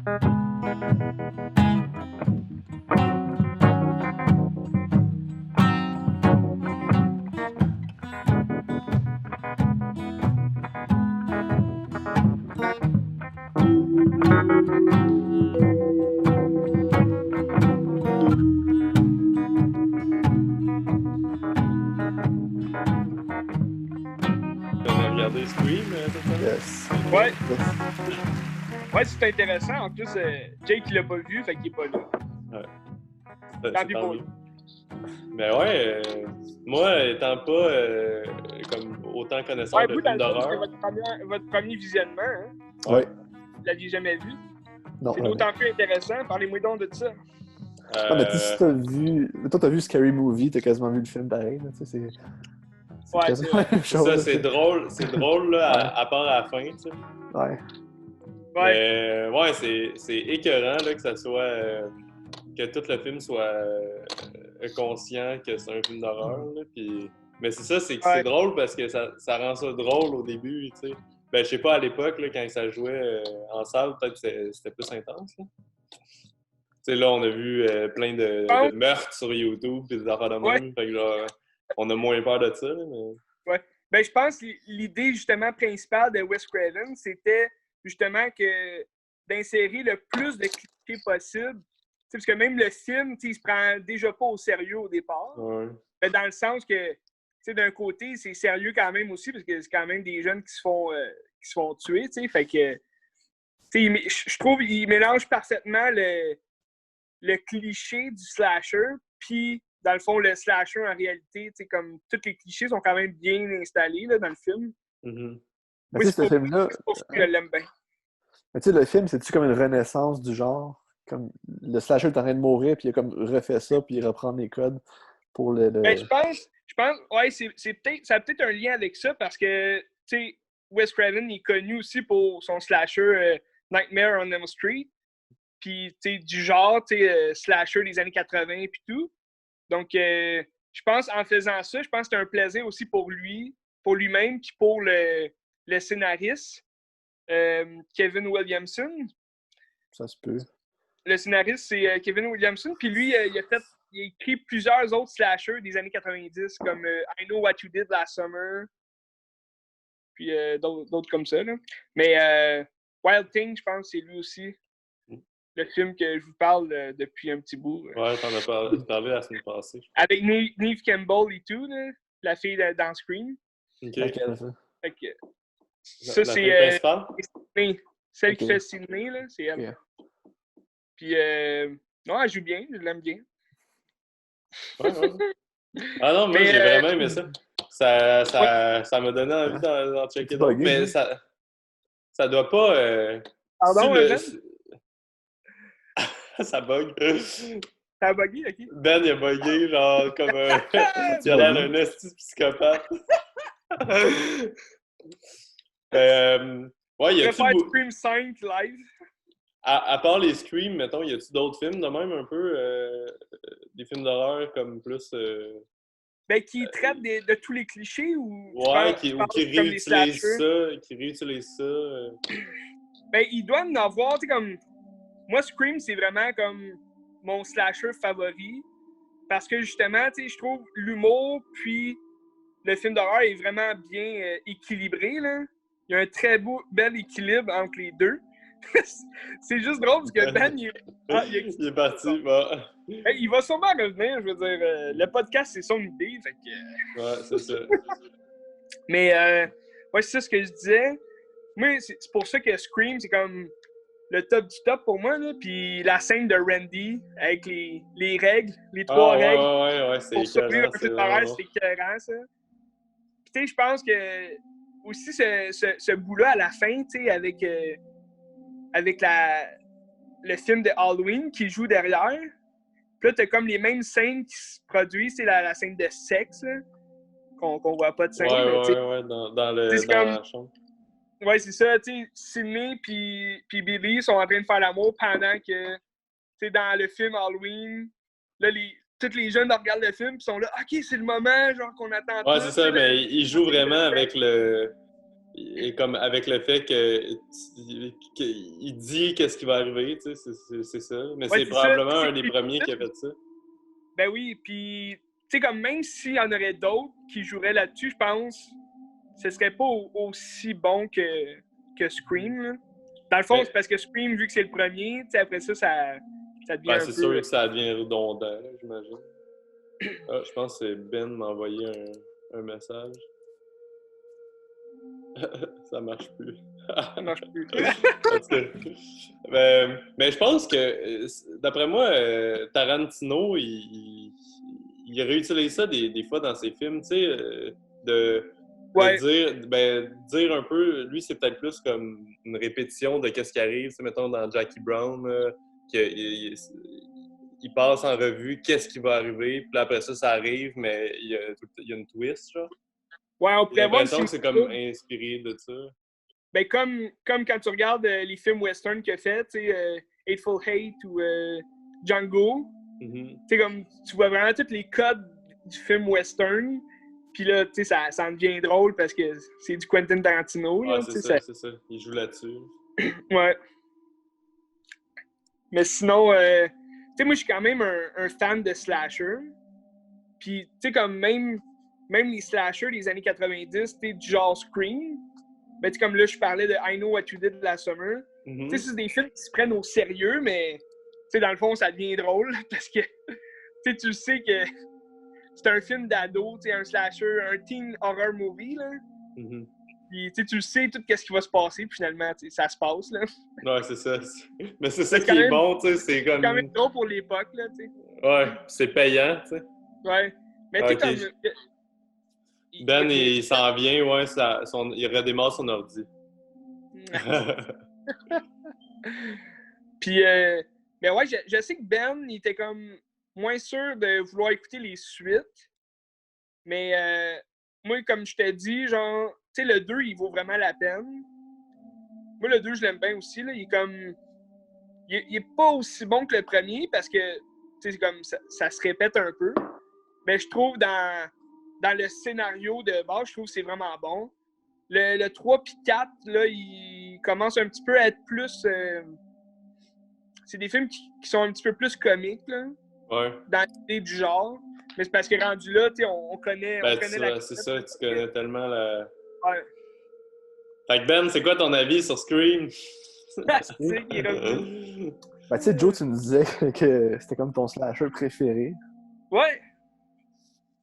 On a regardé Scream cette semaine. Yes. Ouais. Yes. Ouais, c'est intéressant. En plus, Jake, il l'a pas vu, fait qu'il est pas là. C'est Tant pis tant pour mieux. lui. Mais ouais, moi, étant pas comme autant connaisseur Ouais, de vous, dans films le fond, d'horreur. c'était votre premier visionnement, hein? Ouais. Vous l'aviez jamais vu. Non, C'est d'autant plus intéressant. Parlez-moi donc de ça. Non, mais tu sais, si t'as vu. Toi, t'as vu Scary Movie, t'as quasiment vu le film pareil. Là, tu sais, c'est Ouais, quasiment c'est la même C'est chose. ça, là, c'est drôle là, à part à la fin, tu sais. Ouais. Ouais. Mais ouais, c'est écœurant là, que ça soit. Que tout le film soit conscient que c'est un film d'horreur. Là, puis... Mais c'est ça, c'est que c'est drôle parce que ça rend ça drôle au début, tu sais. Ben, je sais pas, à l'époque, là, quand ça jouait en salle, peut-être que c'était plus intense. Là. Tu sais, là, on a vu plein de meurtres sur YouTube et des affaires de même. Fait que genre, on a moins peur de ça. Là, mais... Ouais. Ben, je pense que l'idée, justement, principale de Wes Craven, c'était justement que d'insérer le plus de clichés possible. Parce que même le film, il se prend déjà pas au sérieux au départ. Ouais. Mais dans le sens que, d'un côté, c'est sérieux quand même aussi, parce que c'est quand même des jeunes qui se font tuer. Fait que, je trouve qu'il mélange parfaitement le cliché du slasher, puis dans le fond, le slasher, en réalité, comme tous les clichés sont quand même bien installés là, dans le film. Mm-hmm. Mais tu sais, ce film-là. C'est pour ça que je l'aime bien. Mais tu sais, le film, c'est-tu comme une renaissance du genre? Comme le slasher est en train de mourir, puis il a comme refait ça, puis il reprend les codes pour le. Ben, je pense, ouais, ça a peut-être un lien avec ça, parce que, tu sais, Wes Craven est connu aussi pour son slasher Nightmare on Elm Street. Puis, tu sais, du genre, tu sais, slasher des années 80 puis tout. Donc, je pense, en faisant ça, je pense que c'est un plaisir aussi pour lui-même, puis pour le scénariste, Kevin Williamson. Ça se peut. Le scénariste, c'est Kevin Williamson. Puis lui, il a écrit plusieurs autres slashers des années 90, comme I Know What You Did Last Summer. Puis d'autres comme ça. Là. Mais Wild Thing, je pense, c'est lui aussi. Le film que je vous parle depuis un petit bout. Ouais, t'en as parlé la semaine passée. Avec Neve Campbell et tout, là, la fille dans Scream. OK. Laquelle, ça? Fait que, ça, c'est Sydney. Celle qui fait Sydney, là, c'est elle. Puis, non, elle joue bien, je l'aime bien. Ouais. Ah non, moi, j'ai vraiment aimé ça. Ça m'a donné envie d'en checker d'autres. Mais ça doit pas... Pardon, ça bug. Ça a bugué, OK? Ben, il a bugué, genre, comme un... il a l'air d'un esti psychopathe. Ouais, y a-tu... Scream 5 live. À part les Scream, mettons, y a-tu d'autres films de même, un peu? Des films d'horreur comme plus... Ben, qui traitent de tous les clichés ou... Ouais, qui réutilisent ça. Ben, il doit en avoir, tu sais, comme... Moi, Scream, c'est vraiment comme mon slasher favori. Parce que, justement, tu sais, je trouve l'humour puis le film d'horreur est vraiment bien équilibré, là. Il y a un très bel équilibre entre les deux. C'est juste drôle parce que Ben, il est parti, bah. Il va sûrement revenir, je veux dire. Le podcast, c'est son idée, fait que... Ouais, c'est ça. Mais, ouais, c'est ça ce que je disais. Moi, c'est pour ça que Scream, c'est comme le top du top pour moi, là. Puis la scène de Randy, avec les règles, les 3 règles. Ouais, c'est écœurant. C'est écœurant, ça. Puis, tu sais, je pense que aussi ce bout-là à la fin, tu sais, avec le film de Halloween qui joue derrière. Puis là, t'as comme les mêmes scènes qui se produisent, c'est la scène de sexe, là, qu'on voit pas de scène. Ouais, dans la chambre. Ouais, c'est ça, tu sais, Sidney puis Billy sont en train de faire l'amour pendant que, tu sais, dans le film Halloween, là, tous les jeunes regardent le film, puis sont là, OK, c'est le moment, genre, qu'on attend. Ouais, c'est ça, mais ils jouent vraiment avec Et comme avec le fait qu'il dit qu'est-ce qui va arriver, tu sais, c'est ça. Mais Ouais, c'est c'est ça. probablement un des Puis, premiers qui a fait ça. ben oui, puis, tu sais, comme même s'il y en aurait d'autres qui joueraient là-dessus, je pense, ce serait pas aussi bon que Scream, là. Dans le fond, Mais- c'est parce que Scream, vu que c'est le premier, tu sais, après ça, ça devient Ben, un c'est peu... sûr que ça devient redondant, là, j'imagine. Ah, je pense que c'est Ben m'a envoyé un message. Ça marche plus. Ça marche plus. En tout cas. Mais je pense que, d'après moi, Tarantino, il réutilise ça des fois dans ses films, tu sais, Ouais, dire un peu, lui, c'est peut-être plus comme une répétition de qu'est-ce qui arrive, tu sais, mettons dans Jackie Brown, il passe en revue qu'est-ce qui va arriver, puis là, après ça arrive, mais il y a une twist, genre. ouais, on J'ai pourrait voir l'impression si... que c'est comme inspiré de ça. Ben, comme quand tu regardes les films western qu'il a fait, tu sais, Hateful Hate ou Django, Mhm. tu sais, comme tu vois vraiment tous les codes du film western, puis là, tu sais, ça en devient drôle parce que c'est du Quentin Tarantino, là, Ah, tu c'est sais, ça, c'est ça. Il joue là-dessus. ouais. Mais sinon, tu sais, moi, je suis quand même un fan de slasher, puis, tu sais, comme même les slashers des années 90, tu sais, du genre Scream, ben, tu sais, comme là, je parlais de I Know What You Did Last Summer. Mhm. Tu sais, c'est des films qui se prennent au sérieux, mais, tu sais, dans le fond, ça devient drôle parce que, tu sais que c'est un film d'ado, tu sais, un slasher, un teen horror movie, là. Mhm. Puis, tu sais tout ce qui va se passer, puis finalement, tu sais, ça se passe, là. Ouais, c'est ça. Mais c'est ça Mais c'est qui quand est même, bon, tu sais, c'est c'est quand même comme... drôle pour l'époque, là, tu sais. Ouais, c'est payant, tu sais. Ouais. Mais tu sais, Ok. comme... Ben, il y il s'en vient, ouais, il redémarre son ordi. Puis, mais ouais, je sais que Ben, il était comme moins sûr de vouloir écouter les suites. Mais moi, comme je t'ai dit, genre, tu sais, le 2, il vaut vraiment la peine. Moi, le 2, je l'aime bien aussi. Là. Il est comme. Il est pas aussi bon que le premier parce que, tu sais, c'est comme ça se répète un peu. Mais je trouve dans le scénario de base, je trouve que c'est vraiment bon. Le 3 puis 4, là, il commence un petit peu à être plus. C'est des films qui sont un petit peu plus comiques, là, Ouais. dans l'idée du genre. Mais c'est parce que rendu là, tu sais, on connaît Ben, la c'est ça, tu connais tellement la... Ouais. Fait que Ben, c'est quoi ton avis sur Scream? C'est qui est revenu. Ben, tu sais, Joe, tu nous disais que c'était comme ton slasher préféré. Ouais,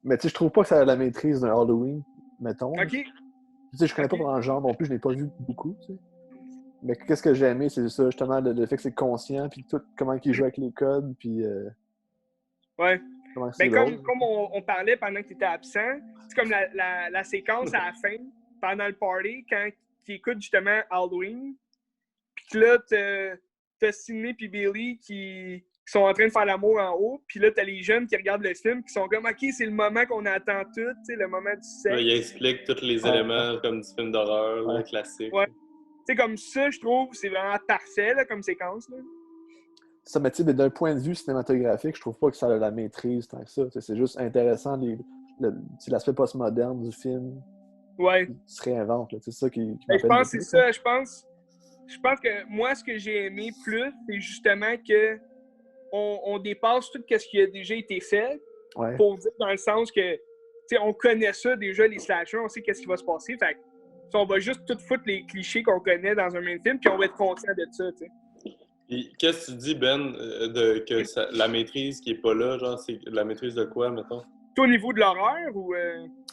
Mais tu sais, je trouve pas que ça a la maîtrise d'un Halloween, mettons. ok. Tu sais, je connais pas Ok. vraiment le genre non plus, je l'ai pas vu beaucoup, tu sais. Mais qu'est-ce que j'ai aimé, c'est ça, justement, le fait que c'est conscient, puis tout, comment il joue avec les codes, puis Ouais. comment c'est Ben, drôle. comme on parlait pendant que tu étais absent, c'est comme la séquence à la fin, pendant le party, quand tu écoutes justement Halloween, puis que là, t'as Sidney puis Billy qui sont en train de faire l'amour en haut, puis là, t'as les jeunes qui regardent le film, qui sont comme, OK, c'est le moment qu'on attend tout, tu sais, le moment du Là, sexe. il explique tous les Ouais. éléments comme du film d'horreur, là, Ouais. classique. Ouais. Tu sais, comme ça, je trouve, c'est vraiment parfait, là, comme séquence, là. Ça, mais tu sais, d'un point de vue cinématographique, je trouve pas que ça a la maîtrise tant que ça. Tu sais, c'est juste intéressant, l'aspect postmoderne du film Ouais. qui se réinvente. C'est ça qui Ben, je m'appelle le pense que plus. c'est ça. Je pense que moi, ce que j'ai aimé plus, c'est justement que on dépasse tout ce qui a déjà été fait Ouais. pour dire dans le sens que, tu sais, on connaît ça déjà, les slashers, on sait qu'est-ce qui va se passer. Fait que, on va juste tout foutre les clichés qu'on connaît dans un même film, puis on va être conscient de ça, tu sais. Et qu'est-ce que tu dis, Ben, la maîtrise qui est pas là, genre, c'est la maîtrise de quoi, mettons? Tout au niveau de l'horreur ou.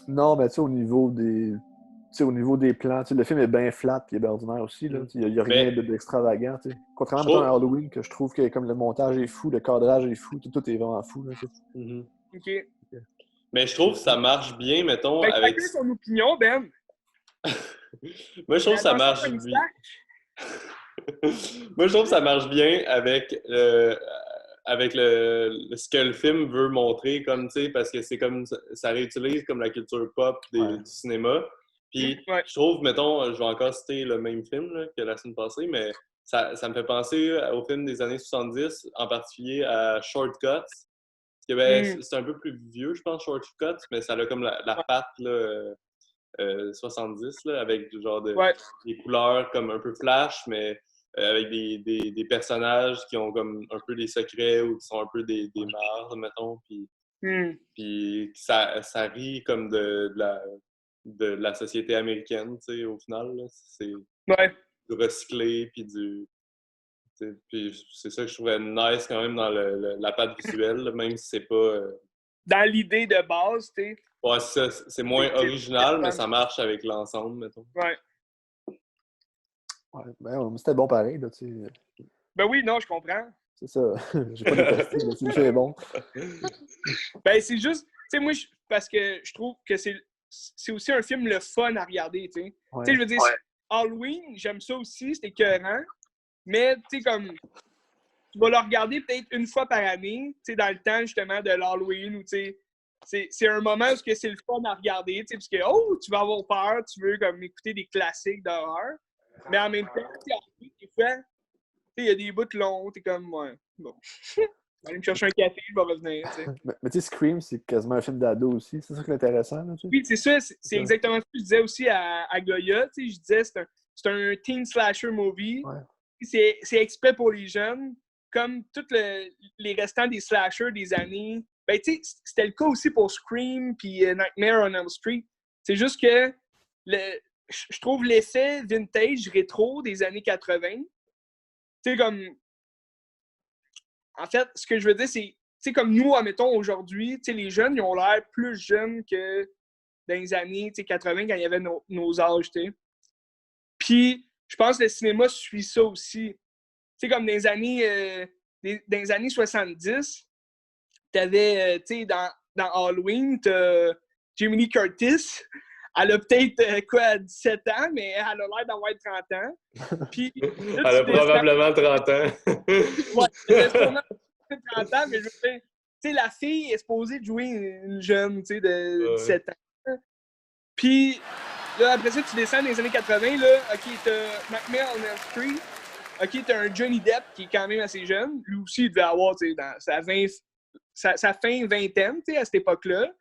Non, mais tu sais, au niveau des. Tu sais, au niveau des plans, tu sais, le film est bien flat puis il est bien ordinaire aussi. Là. Il n'y a rien Mais d'extravagant. Tu sais. Contrairement je mettons, à trouve... Halloween, que je trouve que comme le montage est fou, le cadrage est fou, tout est vraiment fou. Là, tu sais. Mhm. OK. Mais je trouve que ça marche bien, mettons, Ben, avec... chacun son opinion, Ben. Moi, je trouve que ça Attention, marche comme bien. ça. Moi, je trouve que ça marche bien avec ce que le film veut montrer, comme, tu sais, parce que c'est comme, ça réutilise comme la culture pop Ouais. du cinéma. Puis, Ouais. je trouve, mettons, je vais encore citer le même film là, que la semaine passée, mais ça me fait penser au film des années 70, en particulier à Shortcuts. Parce que, ben, c'est un peu plus vieux, je pense, Shortcuts, mais ça a comme la patte, là, 70, là, avec genre Ouais. des couleurs comme un peu flash, mais avec des personnages qui ont comme un peu des secrets ou qui sont un peu des marres, mettons, puis ça rit comme de la société américaine, tu sais, au final, là. C'est Ouais. du recyclé, puis c'est ça que je trouvais nice quand même dans la patte visuelle, là, même si c'est pas... Dans l'idée de base, tu sais. Ouais, c'est moins original, mais ça marche avec l'ensemble, mettons. Ouais. Ouais, ben, c'était bon pareil, là, tu sais. Ben oui, non, je comprends. C'est ça. J'ai pas détesté, mais si le film est bon. Ben, c'est juste, tu sais, moi, parce que je trouve que c'est aussi un film le fun à regarder, tu sais. Ouais. Tu sais, je veux dire, Halloween, j'aime ça aussi, c'est écœurant, mais, tu sais, comme, tu vas le regarder peut-être une fois par année, tu sais, dans le temps, justement, de l'Halloween, où, tu sais, c'est un moment où c'est le fun à regarder, tu sais, parce que, oh, tu vas avoir peur, tu veux, comme, écouter des classiques d'horreur, mais en même temps, tu sais, des fois, tu sais, il y a des bouts longs, t'es comme, ouais, bon. Je vais aller me chercher un café, je vais revenir, tu sais. Mais tu sais, Scream, c'est quasiment un film d'ado aussi. C'est ça qui est intéressant, là, tu sais. Oui, c'est ça. C'est exactement ce que je disais aussi à Goya. Tu sais, je disais, c'est un teen slasher movie. Ouais. C'est exprès pour les jeunes. Comme tous les restants des slashers des années. Ben, tu sais, c'était le cas aussi pour Scream puis Nightmare on Elm Street. C'est juste que je trouve l'effet vintage rétro des années 80. Tu sais, comme. En fait, ce que je veux dire, c'est. Tu sais, comme nous, admettons, aujourd'hui, tu sais, les jeunes, ils ont l'air plus jeunes que dans les années 80 quand il y avait nos âges, tu sais. Puis, je pense que le cinéma suit ça aussi. Tu sais, comme dans les années 70, t'avais, tu sais, dans Halloween, t'as Jamie Lee Curtis. Elle a peut-être, 17 ans, mais elle a l'air d'avoir 30 ans. Puis, elle a probablement 30 ans. Ouais, elle a sûrement 30 ans, mais je veux dire, tu sais, la fille est supposée de jouer une jeune, tu sais, de 17 ans. Puis, là, après ça, tu descends dans les années 80, là, OK, t'as Nightmare on Elm Street, OK, t'as un Johnny Depp qui est quand même assez jeune. Lui aussi, il devait avoir, tu sais, dans sa fin vingtaine, tu sais, à cette époque-là.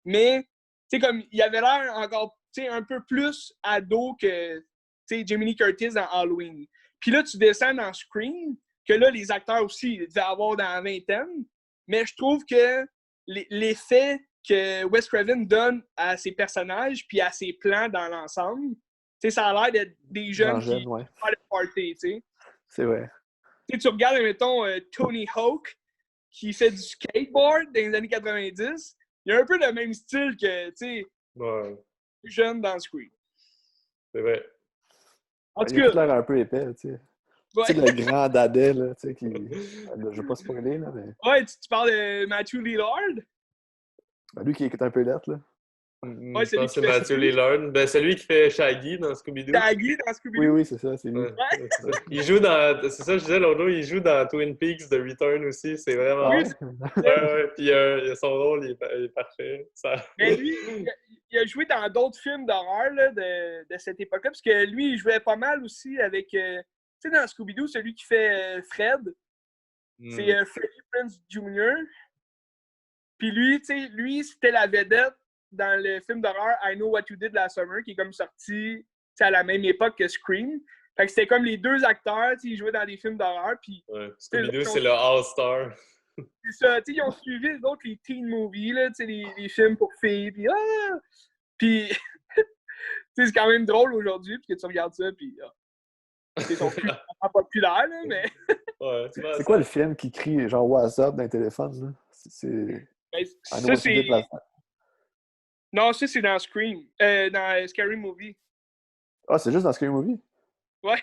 Mais, tu sais, comme, il avait l'air encore, tu sais, un peu plus ado que, tu sais, Jamie Lee Curtis dans Halloween. Puis là, tu descends dans Scream, que là, les acteurs aussi, ils devaient avoir dans la vingtaine. Mais je trouve que l'effet que Wes Craven donne à ses personnages puis à ses plans dans l'ensemble, tu sais, ça a l'air d'être des jeunes qui font le party, tu sais. C'est vrai. Tu sais, tu regardes, mettons, Tony Hawk, qui fait du skateboard dans les années 90, il y a un peu le même style que, tu sais, jeune dans Scream. C'est vrai. En tout il a cas, l'air un peu épais, tu sais. Ouais. Tu sais, le grand dadais, là, tu sais, qui... Je veux pas spoiler, là, mais... Ouais, tu parles de Matthew Lillard? Ben, lui qui est un peu lettre, là. Ouais, je pense que c'est Matthew Lillard. Ben, celui qui fait Shaggy dans Scooby-Doo. Shaggy dans Scooby-Doo? Oui, c'est ça, c'est lui. Ouais. Il joue dans... C'est ça, je disais l'autre jour, il joue dans Twin Peaks The Return aussi. C'est vraiment... Oui, ouais. Puis son rôle, il est parfait. Ça... Mais lui, il a joué dans d'autres films d'horreur là, de cette époque-là, parce que lui, il jouait pas mal aussi avec... tu sais, dans Scooby-Doo, celui qui fait Fred, c'est Freddie Prinze Jr. Puis lui, tu sais, c'était la vedette dans le film d'horreur I Know What You Did Last Summer, qui est comme sorti à la même époque que Scream. Fait que c'était comme les deux acteurs, ils jouaient dans des films d'horreur. Puis Scooby-Doo, c'est le All-Star. C'est ça, tu sais, ils ont suivi les autres, les teen movies, là, tu sais, les films pour filles, puis Puis, tu sais, c'est quand même drôle aujourd'hui, puis que tu regardes ça, puis ils sont plus populaires, là, mais... Ouais, c'est quoi le film qui crie genre What's up dans le téléphone, là? Ben, ça, c'est... Non, ça, c'est dans Scream. Dans Scary Movie. Ah, c'est juste dans Scary Movie? Ouais.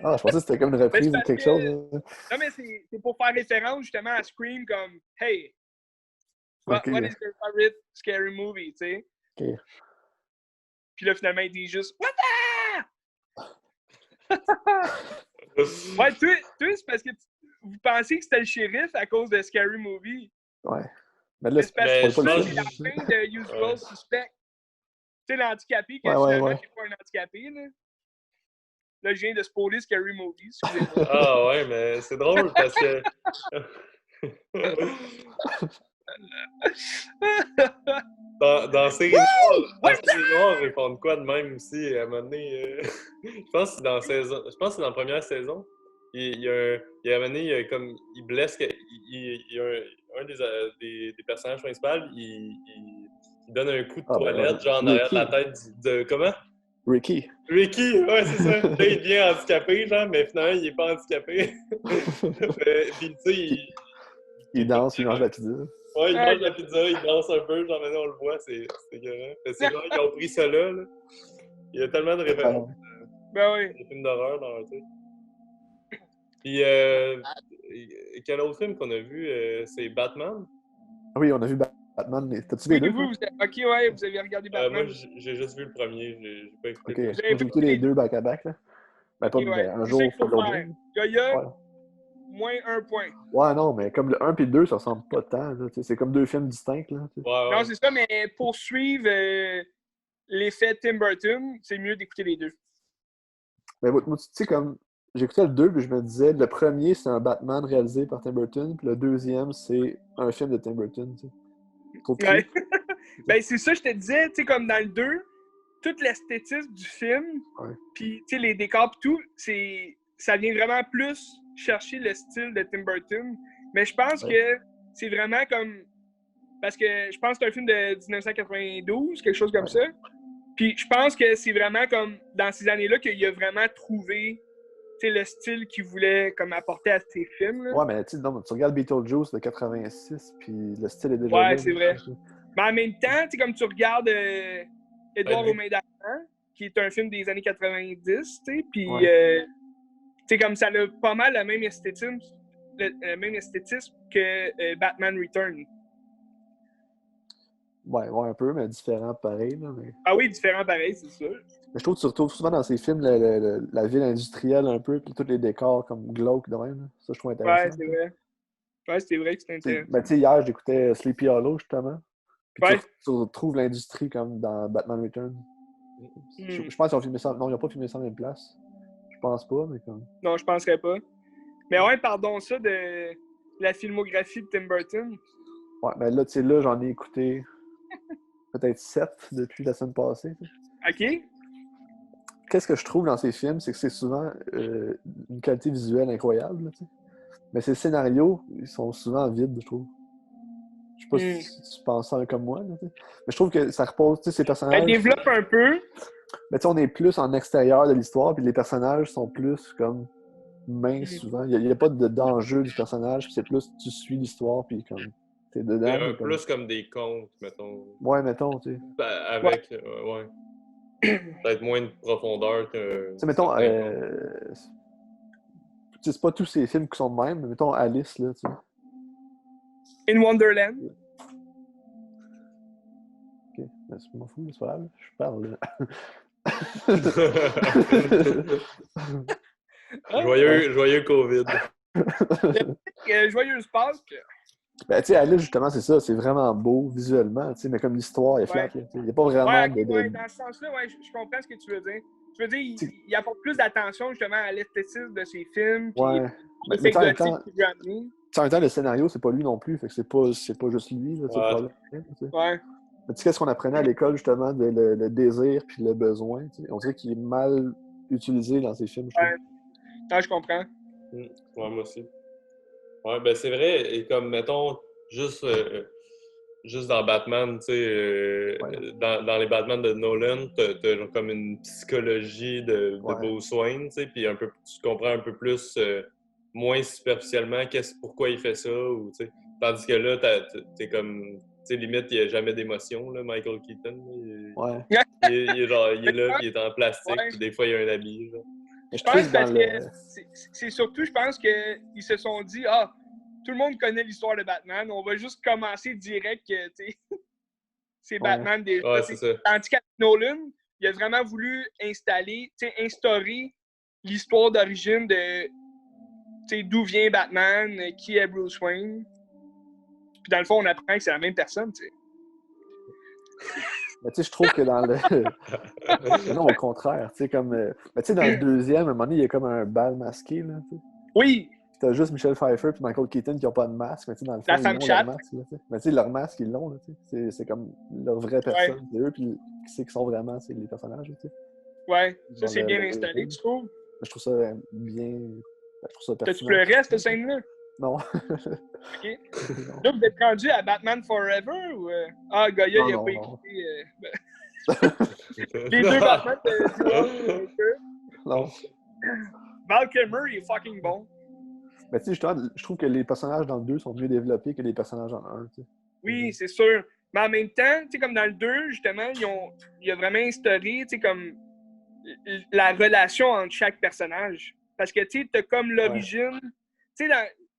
Ah, je pensais que c'était comme une reprise ou quelque chose. Là. Non, mais c'est pour faire référence justement à Scream comme « Hey, what is your favorite scary movie? » tu sais. OK. Puis là, finalement, il dit juste « What the? » Ouais, toi, c'est parce que vous pensiez que c'était le shérif à cause de Scary Movie. Ouais. Mais là, c'est pas le c'est la fin de Usual Suspect. Tu sais, l'handicapé, que finalement, c'est pas un handicapé, là. Là, je viens de spoiler Scary Movie, excusez-moi. Ah ouais, mais c'est drôle parce que... Dans Série Noire, ils font de quoi de même aussi, à un moment donné? Je pense que c'est dans la première saison. À un moment donné, il blesse, il y a un des personnages principaux, il donne un coup de toilette, genre en arrière de la tête de... Comment? Ricky. Ricky, ouais, c'est ça. Là, il devient handicapé, genre, mais finalement, il est pas handicapé. Puis, tu sais, il danse, il mange la pizza. Ouais, il mange la pizza, il danse un peu, genre maintenant on le voit, c'est écœurant. C'est genre, ils ont pris ça là. Il y a tellement de références des films d'horreur dans un truc. Puis, quel autre film qu'on a vu, c'est Batman? Oui, on a vu Batman, mais t'as-tu vu les deux? Ok, ouais, vous avez regardé Batman. Moi, j'ai juste vu le premier, j'ai pas écouté. Ok, moi j'ai écouté les deux back-à-back, là. Ben, pas un jour, faut faire. Yaya, moins 1 point. Ouais, non, mais comme le 1 et le 2, ça ressemble pas tant, là. C'est comme deux films distincts, là. Ouais. Non, c'est ça, mais pour suivre l'effet Tim Burton, c'est mieux d'écouter les deux. Mais moi, tu sais, comme j'écoutais le 2, puis je me disais, le premier, c'est un Batman réalisé par Tim Burton, puis le deuxième, c'est un film de Tim Burton, tu sais. Ouais. Ben, c'est ça, je te disais, tu sais, comme dans le 2, toute l'esthétisme du film, puis, tu sais, les décors et tout, ça vient vraiment plus chercher le style de Tim Burton. Mais je pense que c'est vraiment comme... Parce que je pense que c'est un film de 1992, quelque chose comme ça. Puis je pense que c'est vraiment comme dans ces années-là qu'il a vraiment trouvé le style qu'il voulait comme apporter à ses films. Là. Ouais, mais tu regardes Beetlejuice de 86, puis le style est déjà là. Ouais, c'est vrai. Mais en même temps, comme tu regardes Édouard aux mains d'argent, qui est un film des années 90, puis comme ça a pas mal le même esthétisme que Batman Returns. Ouais, un peu, mais différent pareil. Là, mais... Ah oui, différent pareil, c'est sûr. Mais je trouve que tu retrouves souvent dans ces films la ville industrielle un peu, puis tous les décors comme glauques de même. Là. Ça, je trouve intéressant. Ouais, c'est vrai. Ouais, c'est vrai que c'est intéressant. Ben, tu sais, hier, j'écoutais Sleepy Hollow, justement. Puis tu retrouves l'industrie comme dans Batman Returns. Je pense qu'ils ont filmé ça. Non, ils n'ont pas filmé ça en même place. Je pense pas, mais comme. Non, je penserais pas. Mais ouais, pardon ça de la filmographie de Tim Burton. Ouais, ben là, tu sais, là, j'en ai écouté peut-être 7 depuis la semaine passée. OK. Qu'est-ce que je trouve dans ces films, c'est que c'est souvent une qualité visuelle incroyable. Là, mais ces scénarios, ils sont souvent vides, je trouve. Je sais pas si tu penses ça comme moi. Là, mais je trouve que ça repose, tu sais, ces personnages... Elle développe un peu. Mais tu sais, on est plus en extérieur de l'histoire, puis les personnages sont plus comme minces souvent. Il n'y a pas d'enjeu du personnage, puis c'est plus tu suis l'histoire, puis comme t'es dedans. Plus comme des contes, mettons. Ouais, mettons, tu sais. Avec, peut-être moins de profondeur que... Tu sais, mettons, c'est pas tous ces films qui sont de même, mais mettons Alice, là, tu sais. In Wonderland. Ok, ben, c'est pas fou, c'est pas grave, je parle, là. Joyeux COVID. Joyeuse Pâques. Ben, tu sais, Alice, justement, c'est ça, c'est vraiment beau visuellement, tu sais, mais comme l'histoire est flat, il n'y a pas vraiment dans ce sens-là, je comprends ce que tu veux dire. Tu veux dire, il apporte plus d'attention, justement, à l'esthétisme de ses films, puis mais en même temps, le scénario, c'est pas lui non plus, fait que c'est pas juste lui, là, problème. Mais tu sais, qu'est-ce qu'on apprenait à l'école, justement, le désir puis le besoin, tu sais, on dirait qu'il est mal utilisé dans ces films, je trouve. Ouais, je comprends. Ouais, moi aussi. Ouais, ben c'est vrai, et comme, mettons, juste dans Batman, tu sais, dans les Batman de Nolan, t'as comme une psychologie de Bruce Wayne, tu sais, puis tu comprends un peu plus, moins superficiellement, pourquoi il fait ça, ou, tu sais, tandis que là, t'es comme, tu sais, limite, il n'y a jamais d'émotion, là, Michael Keaton, il est là, puis il est en plastique, puis des fois, il y a un habit, genre. Je pense parce que c'est surtout, je pense qu'ils se sont dit, tout le monde connaît l'histoire de Batman, on va juste commencer direct que, tu sais, c'est Batman déjà. Ouais, c'est ça. Tandis qu'à Nolan, il a vraiment voulu instaurer l'histoire d'origine de, tu sais, d'où vient Batman, qui est Bruce Wayne. Puis dans le fond, on apprend que c'est la même personne, tu sais. Mais tu sais, je trouve que dans le... non, au contraire, tu sais, comme... Mais tu sais, dans le deuxième, à un moment donné, il y a comme un bal masqué, là, tu sais. Oui! t'as juste Michelle Pfeiffer et Michael Keaton qui n'ont pas de masque, mais dans le fond, La ils femme ont chatte. leur masque. Là, mais tu sais, leur masque, ils l'ont. C'est comme leur vraie personne. C'est eux, puis qui c'est qui sont vraiment les personnages. Tu sais. Ouais, ça, Dans c'est bien le installé, film. tu trouves? Je trouve ça bien. Je trouve ça T'as-tu pertinent. pleuré à cette scène-là? Non. OK. Non. Là, vous êtes rendu à Batman Forever ou... Ah, Goya, il a Non, pas non. écouté... Les deux Batman de Joel Joker. Non. Val Kilmer, il est fucking bon. Mais tu sais, justement, je trouve que les personnages dans le 2 sont mieux développés que les personnages dans le 1. Tu sais. Oui, c'est sûr. Mais en même temps, tu sais, comme dans le 2, justement, il a vraiment instauré, tu sais, comme la relation entre chaque personnage. Parce que, tu sais, t'as comme l'origine... Tu sais,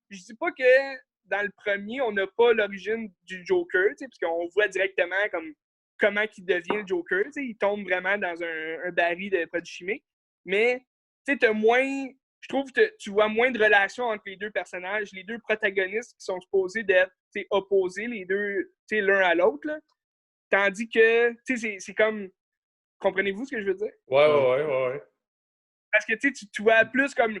je dis pas que dans le premier, on n'a pas l'origine du Joker, tu sais, parce qu'on voit directement comme comment il devient le Joker, tu sais, il tombe vraiment dans un baril de produits chimiques. Mais, tu sais, t'as moins... Je trouve que tu vois moins de relations entre les deux personnages, les deux protagonistes qui sont supposés d'être opposés, les deux, l'un à l'autre. Là. Tandis que, c'est comme... Comprenez-vous ce que je veux dire? Ouais. Parce que, tu vois plus comme...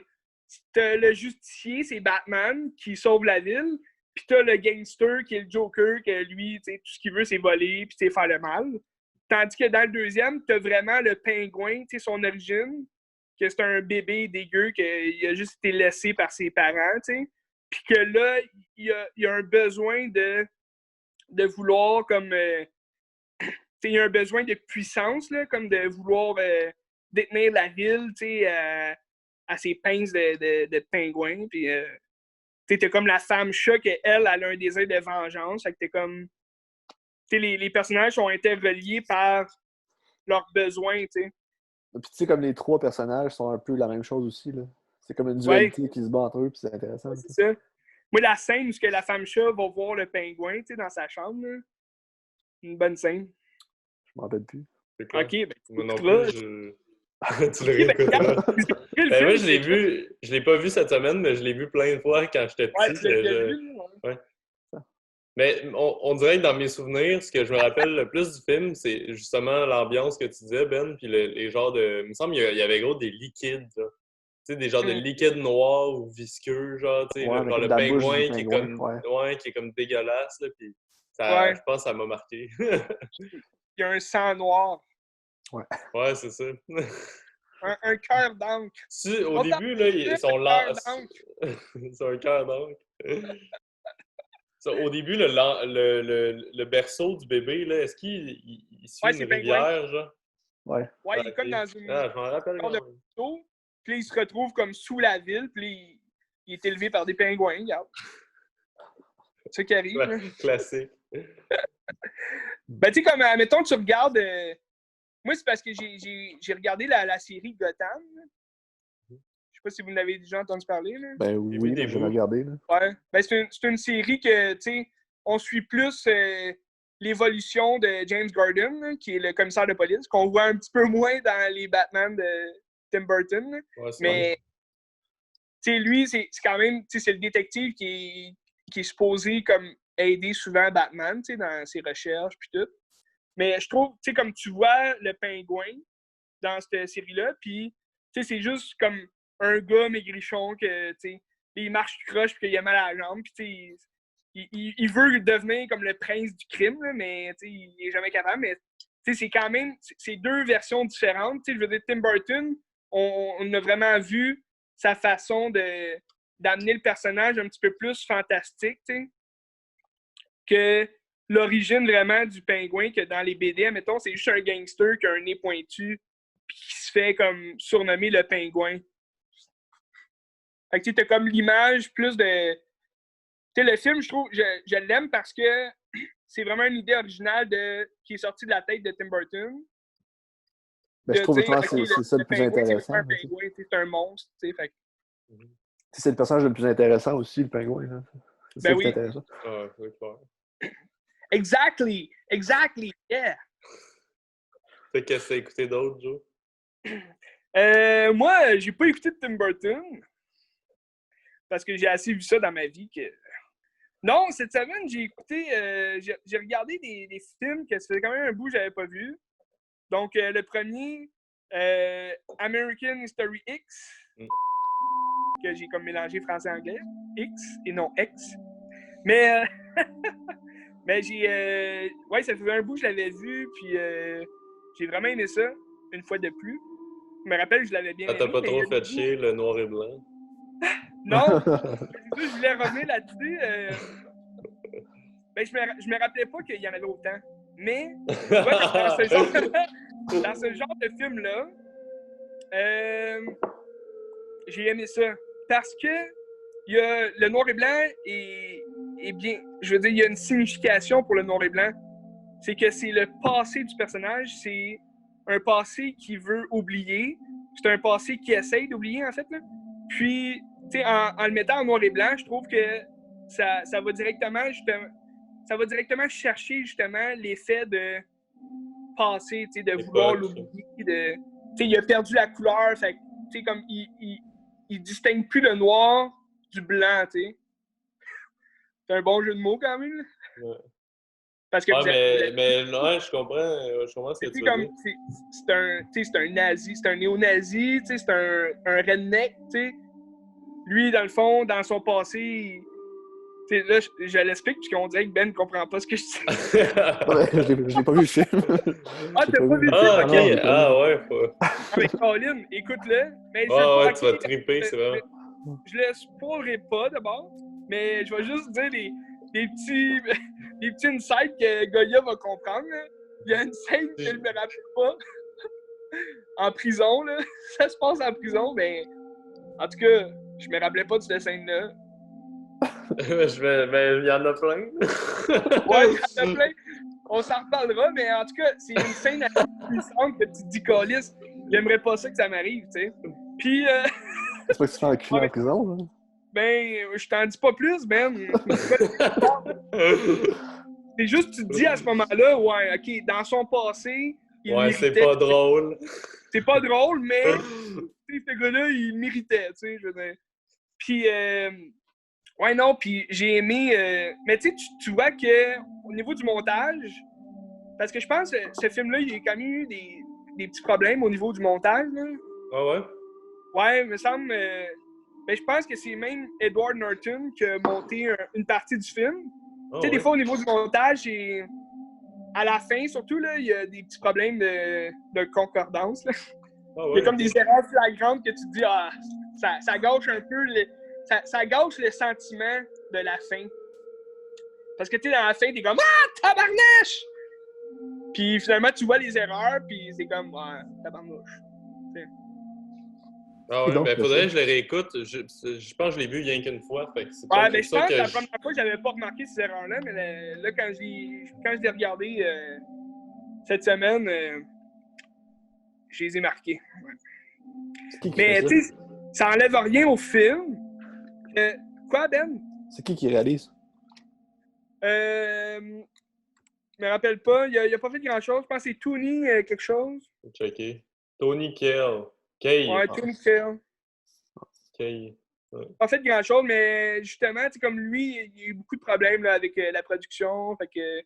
T'as le justicier, c'est Batman, qui sauve la ville, puis t'as le gangster, qui est le Joker, que lui, tout ce qu'il veut, c'est voler, puis faire le mal. Tandis que dans le deuxième, t'as vraiment le pingouin, son origine, que c'est un bébé dégueu, qu'il a juste été laissé par ses parents, puis que là, il y a un besoin de vouloir comme... il y a un besoin de puissance, là, comme de vouloir détenir la ville, à ses pinces de pingouin, puis t'es comme la femme chat qu'elle a un désir de vengeance, fait que t'es comme... Les personnages sont interreliés par leurs besoins, tu sais. Puis tu sais, comme les trois personnages sont un peu la même chose aussi, là. C'est comme une dualité qui se bat entre eux, puis c'est intéressant. Ouais, c'est ça. Moi, la scène où la femme chat va voir le pingouin, dans sa chambre, là, une bonne scène. Je m'en rappelle plus. OK, ben, moi non plus, tu le réécouteras. Moi, je l'ai pas vu cette semaine, mais je l'ai vu plein de fois quand j'étais petit. Ouais, tu l'as vu, ouais. Mais on dirait que dans mes souvenirs, ce que je me rappelle le plus du film, c'est justement l'ambiance que tu disais, Ben, puis les genres de... Il me semble qu'il y avait gros des liquides, là. Tu sais, des genres de liquides noirs ou visqueux, genre, tu sais, genre le pingouin qui est comme... Ouais, qui est comme dégueulasse, là, puis ça, je pense que ça m'a marqué. Il y a un sang noir. Ouais, c'est ça. Un cœur d'encre. Au début, là, ils sont là. C'est un cœur d'encre. Au début, le berceau du bébé, là, est-ce qu'il suit une rivière, genre? Ouais, il est comme dans une... je m'en rappelle. Puis là, il se retrouve comme sous la ville, puis il est élevé par des pingouins, regarde. C'est ça qui arrive. Classique. Ben, tu sais, comme, admettons, tu regardes... Moi, c'est parce que j'ai regardé la série Gotham. Je sais pas si vous en avez déjà entendu parler. Là. Ben oui, j'ai regardé. Là. Ouais. Ben, c'est une série que, tu sais, on suit plus l'évolution de James Gordon, là, qui est le commissaire de police, qu'on voit un petit peu moins dans les Batman de Tim Burton. Ouais, mais, tu sais, lui, c'est quand même, tu sais, c'est le détective qui est supposé comme aider souvent Batman, tu sais, dans ses recherches puis tout. Mais je trouve, tu sais, comme tu vois le pingouin dans cette série-là, puis, tu sais, c'est juste comme un gars maigrichon que, tu sais, il marche croche puis qu'il a mal à la jambe, puis, tu sais, il veut devenir comme le prince du crime, là, mais, tu sais, il est jamais capable. Mais, tu sais, c'est quand même, c'est deux versions différentes. Tu sais, je veux dire, Tim Burton, on a vraiment vu sa façon d'amener le personnage un petit peu plus fantastique, tu sais, que l'origine vraiment du pingouin, que dans les BD, mettons, c'est juste un gangster qui a un nez pointu puis qui se fait comme surnommer le pingouin. Fait que tu as comme l'image plus de... Tu sais, le film, je trouve, je l'aime parce que c'est vraiment une idée originale qui est sortie de la tête de Tim Burton. Ben, je trouve que c'est ça le plus intéressant. C'est un pingouin, c'est un monstre, tu sais, fait c'est le personnage le plus intéressant aussi, le pingouin. Là. C'est ça qui est intéressant. C'est clair. Exactly, yeah. Qu'est-ce que t'as écouté d'autre, Joe? Moi, j'ai pas écouté de Tim Burton parce que j'ai assez vu ça dans ma vie que... Non, cette semaine, j'ai écouté... j'ai regardé des films que ça faisait quand même un bout que j'avais pas vu. Donc, le premier, American History X, que j'ai comme mélangé français-anglais. X et non X. Mais, mais j'ai... ouais, ça faisait un bout que je l'avais vu, puis j'ai vraiment aimé ça, une fois de plus. Je me rappelle, je l'avais bien aimé. T'as pas trop fait chier, le noir et blanc? Non! C'est ça, je voulais revenir là-dessus. Ben, je me rappelais pas qu'il y en avait autant. Mais, ouais, dans ce genre de film-là, j'ai aimé ça. Parce que il y a, le noir et blanc est bien. Je veux dire, il y a une signification pour le noir et blanc. C'est que c'est le passé du personnage. C'est un passé qu'il veut oublier. C'est un passé qu'il essaye d'oublier, en fait. Là. Puis, tu sais, en le mettant en noir et blanc, je trouve que ça va directement, justement, ça va directement chercher, justement, l'effet de passer, tu sais, de vouloir l'oublier. Tu sais, il a perdu la couleur. Fait tu sais, comme il distingue plus le noir du blanc, tu sais. C'est un bon jeu de mots, quand même. Ouais. Parce que mais non, je comprends ce que tu veux dire. C'est un nazi, c'est un néo-nazi, c'est un redneck, tu sais. Lui, dans le fond, dans son passé, là, je l'explique, puisqu'on dirait que Ben ne comprend pas ce que je dis. Ouais, je l'ai pas vu le film. Ah, t'as pas vu le film? Ah, ok. Non, Ah, ouais. Faut... Avec Colin, écoute-le. Mais ouais, tu vas triper, c'est vrai. Je le spoilerai pas, d'abord, mais je vais juste dire des petits insights que Goya va comprendre. Là. Il y a une scène que je me rappelle pas. En prison, là. Ça se passe en prison, mais en tout cas, je me rappelais pas de cette scène-là. Ben, il y en a plein. Ouais, il y en a plein. On s'en reparlera, mais en tout cas, c'est une scène assez puissante que tu te dis, Calis, j'aimerais pas ça que ça m'arrive, tu sais. Puis. C'est pas que tu fais enculer en prison, là? Ben, je t'en dis pas plus, Ben. C'est juste, tu te dis à ce moment-là, ouais, ok, dans son passé, il méritait. C'est pas drôle. C'est pas drôle, mais ce gars-là, il méritait, tu sais, je veux dire. Puis, ouais, non, puis j'ai aimé. Mais tu sais, tu vois qu'au niveau du montage, parce que je pense que ce film-là, il y a quand même eu des petits problèmes au niveau du montage, là. Ah ouais? Ouais, il me semble. Mais je pense que c'est même Edward Norton qui a monté une partie du film. Tu sais, des fois, au niveau du montage, à la fin, surtout, là, il y a des petits problèmes de concordance. Là. Ah ouais. Il y a comme des erreurs flagrantes que tu te dis, ah, ça gâche un peu, ça gâche le sentiment de la fin. Parce que, tu sais, dans la fin, t'es comme, ah, tabarnache! Puis finalement, tu vois les erreurs, puis c'est comme, ouais, tabarnouche. T'sais. Ah ouais, ben faudrait que je le réécoute. Je pense que je l'ai vu rien qu'une fois. Fait que c'est ouais, mais je pense que la première fois, j'avais pas remarqué ces erreurs-là, mais là, quand je l'ai regardé cette semaine, je les ai marqués. Ouais. Mais tu sais, ça enlève rien au film. Quoi, Ben? C'est qui réalise? Je me rappelle pas. Il a pas fait grand-chose. Je pense que c'est Tony quelque chose. Checker. Tony Kell. Ouais, Tony Kell. Ouais. Pas fait grand-chose, mais justement, comme lui, il y a eu beaucoup de problèmes là, avec la production. Fait que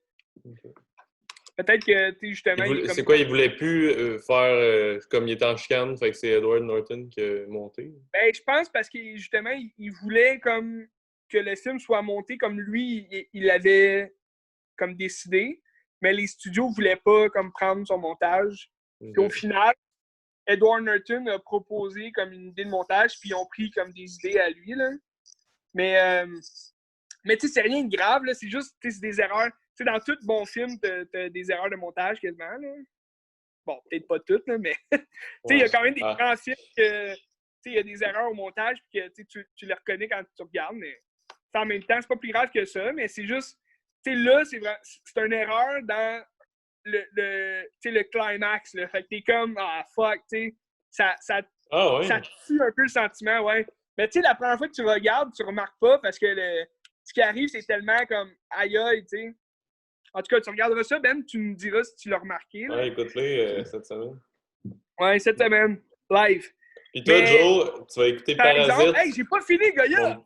peut-être que, justement... C'est quoi, il voulait plus faire comme il était en chicane, fait que c'est Edward Norton qui a monté? Ben, je pense parce que, justement, il voulait comme que le film soit monté comme lui, il l'avait comme décidé, mais les studios voulaient pas comme prendre son montage. Okay. Puis au final, Edward Norton a proposé comme une idée de montage, puis ils ont pris comme des idées à lui, là. Mais tu sais, c'est rien de grave, là. C'est juste, c'est des erreurs. Tu sais, dans tout bon film, t'as des erreurs de montage quasiment, là. Bon, peut-être pas toutes, là, mais tu sais, il y a quand même des grands films que, tu sais, il y a des erreurs au montage, puis que tu les reconnais quand tu regardes, mais en même temps, c'est pas plus grave que ça, mais c'est juste, tu sais, là, c'est une erreur dans le climax, là. Fait que t'es comme, ah, fuck, tu sais, ça tue un peu le sentiment, ouais. Mais tu sais, la première fois que tu regardes, tu remarques pas parce que ce qui arrive, c'est tellement comme aïe aïe, tu sais. En tout cas, tu regarderas ça, Ben, tu me diras si tu l'as remarqué. Là. Ouais, écoute-les cette semaine. Ouais, cette semaine, live. Puis toi, Joe, tu vas écouter Parasite. Exemple, hey, j'ai pas fini, Goya!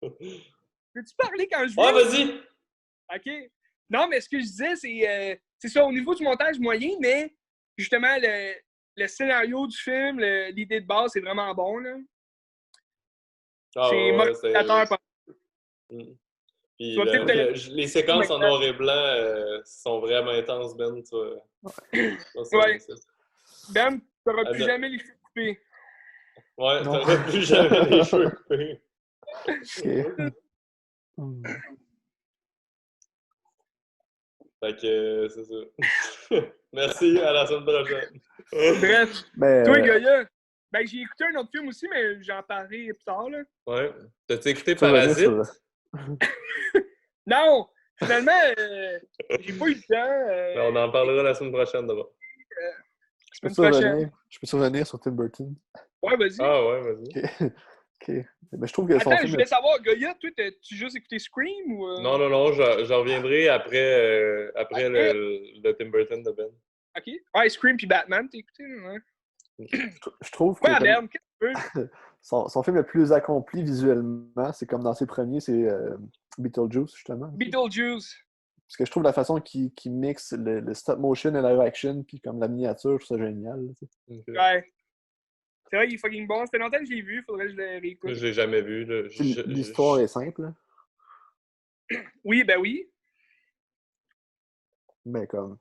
Peux-tu parler quand je veux? Ouais, vas-y! OK. Non, mais ce que je disais, c'est ça, au niveau du montage moyen, mais justement, le scénario du film, l'idée de base, c'est vraiment bon, là. Ah C'est ouais, moralisateur. Mm. Puis Tu vas peut-être les séquences en maintenant. noir et blanc sont vraiment intenses, Ben. Ça, Ouais. ça. Ben, t'auras Ah, plus jamais les cheveux coupés. ouais, Non. t'auras plus jamais les cheveux coupés. Ok. Hmm. Fait que c'est ça. Merci, à la semaine prochaine. Bref, Ben, toi, Goya, ben j'ai écouté un autre film aussi, mais j'en parlerai plus tard, là. Ouais. T'as-tu écouté tu peux revenir sur. Parasite? Non! Finalement, j'ai pas eu le temps. Ben, on en parlera la semaine prochaine d'abord. Semaine prochaine. Je peux revenir sur Tim Burton? Ouais, vas-y. Ah ouais, vas-y. Ok. Ok. Mais je trouve que son Attends, je film. voulais savoir, Goya, toi, t'as-tu juste écouté Scream ou. Non, j'en reviendrai après Ok. le Tim Burton de Ben. Ok. Ouais, Scream puis Batman, t'as écouté, ouais. Je trouve que Quoi, comme Ben? Qu'est-ce que tu veux? son film le plus accompli visuellement, c'est comme dans ses premiers, c'est Beetlejuice, justement. Beetlejuice. Parce que je trouve la façon qu'il mixe le stop motion et live action, puis comme la miniature, je trouve ça génial. Tu sais. Okay. Ouais. C'est vrai, il est fucking bon. Ça fait longtemps que je l'ai vu, faudrait que je le réécoute. Je l'ai jamais vu. Là. L'histoire est simple, là, Oui, ben oui. mais comme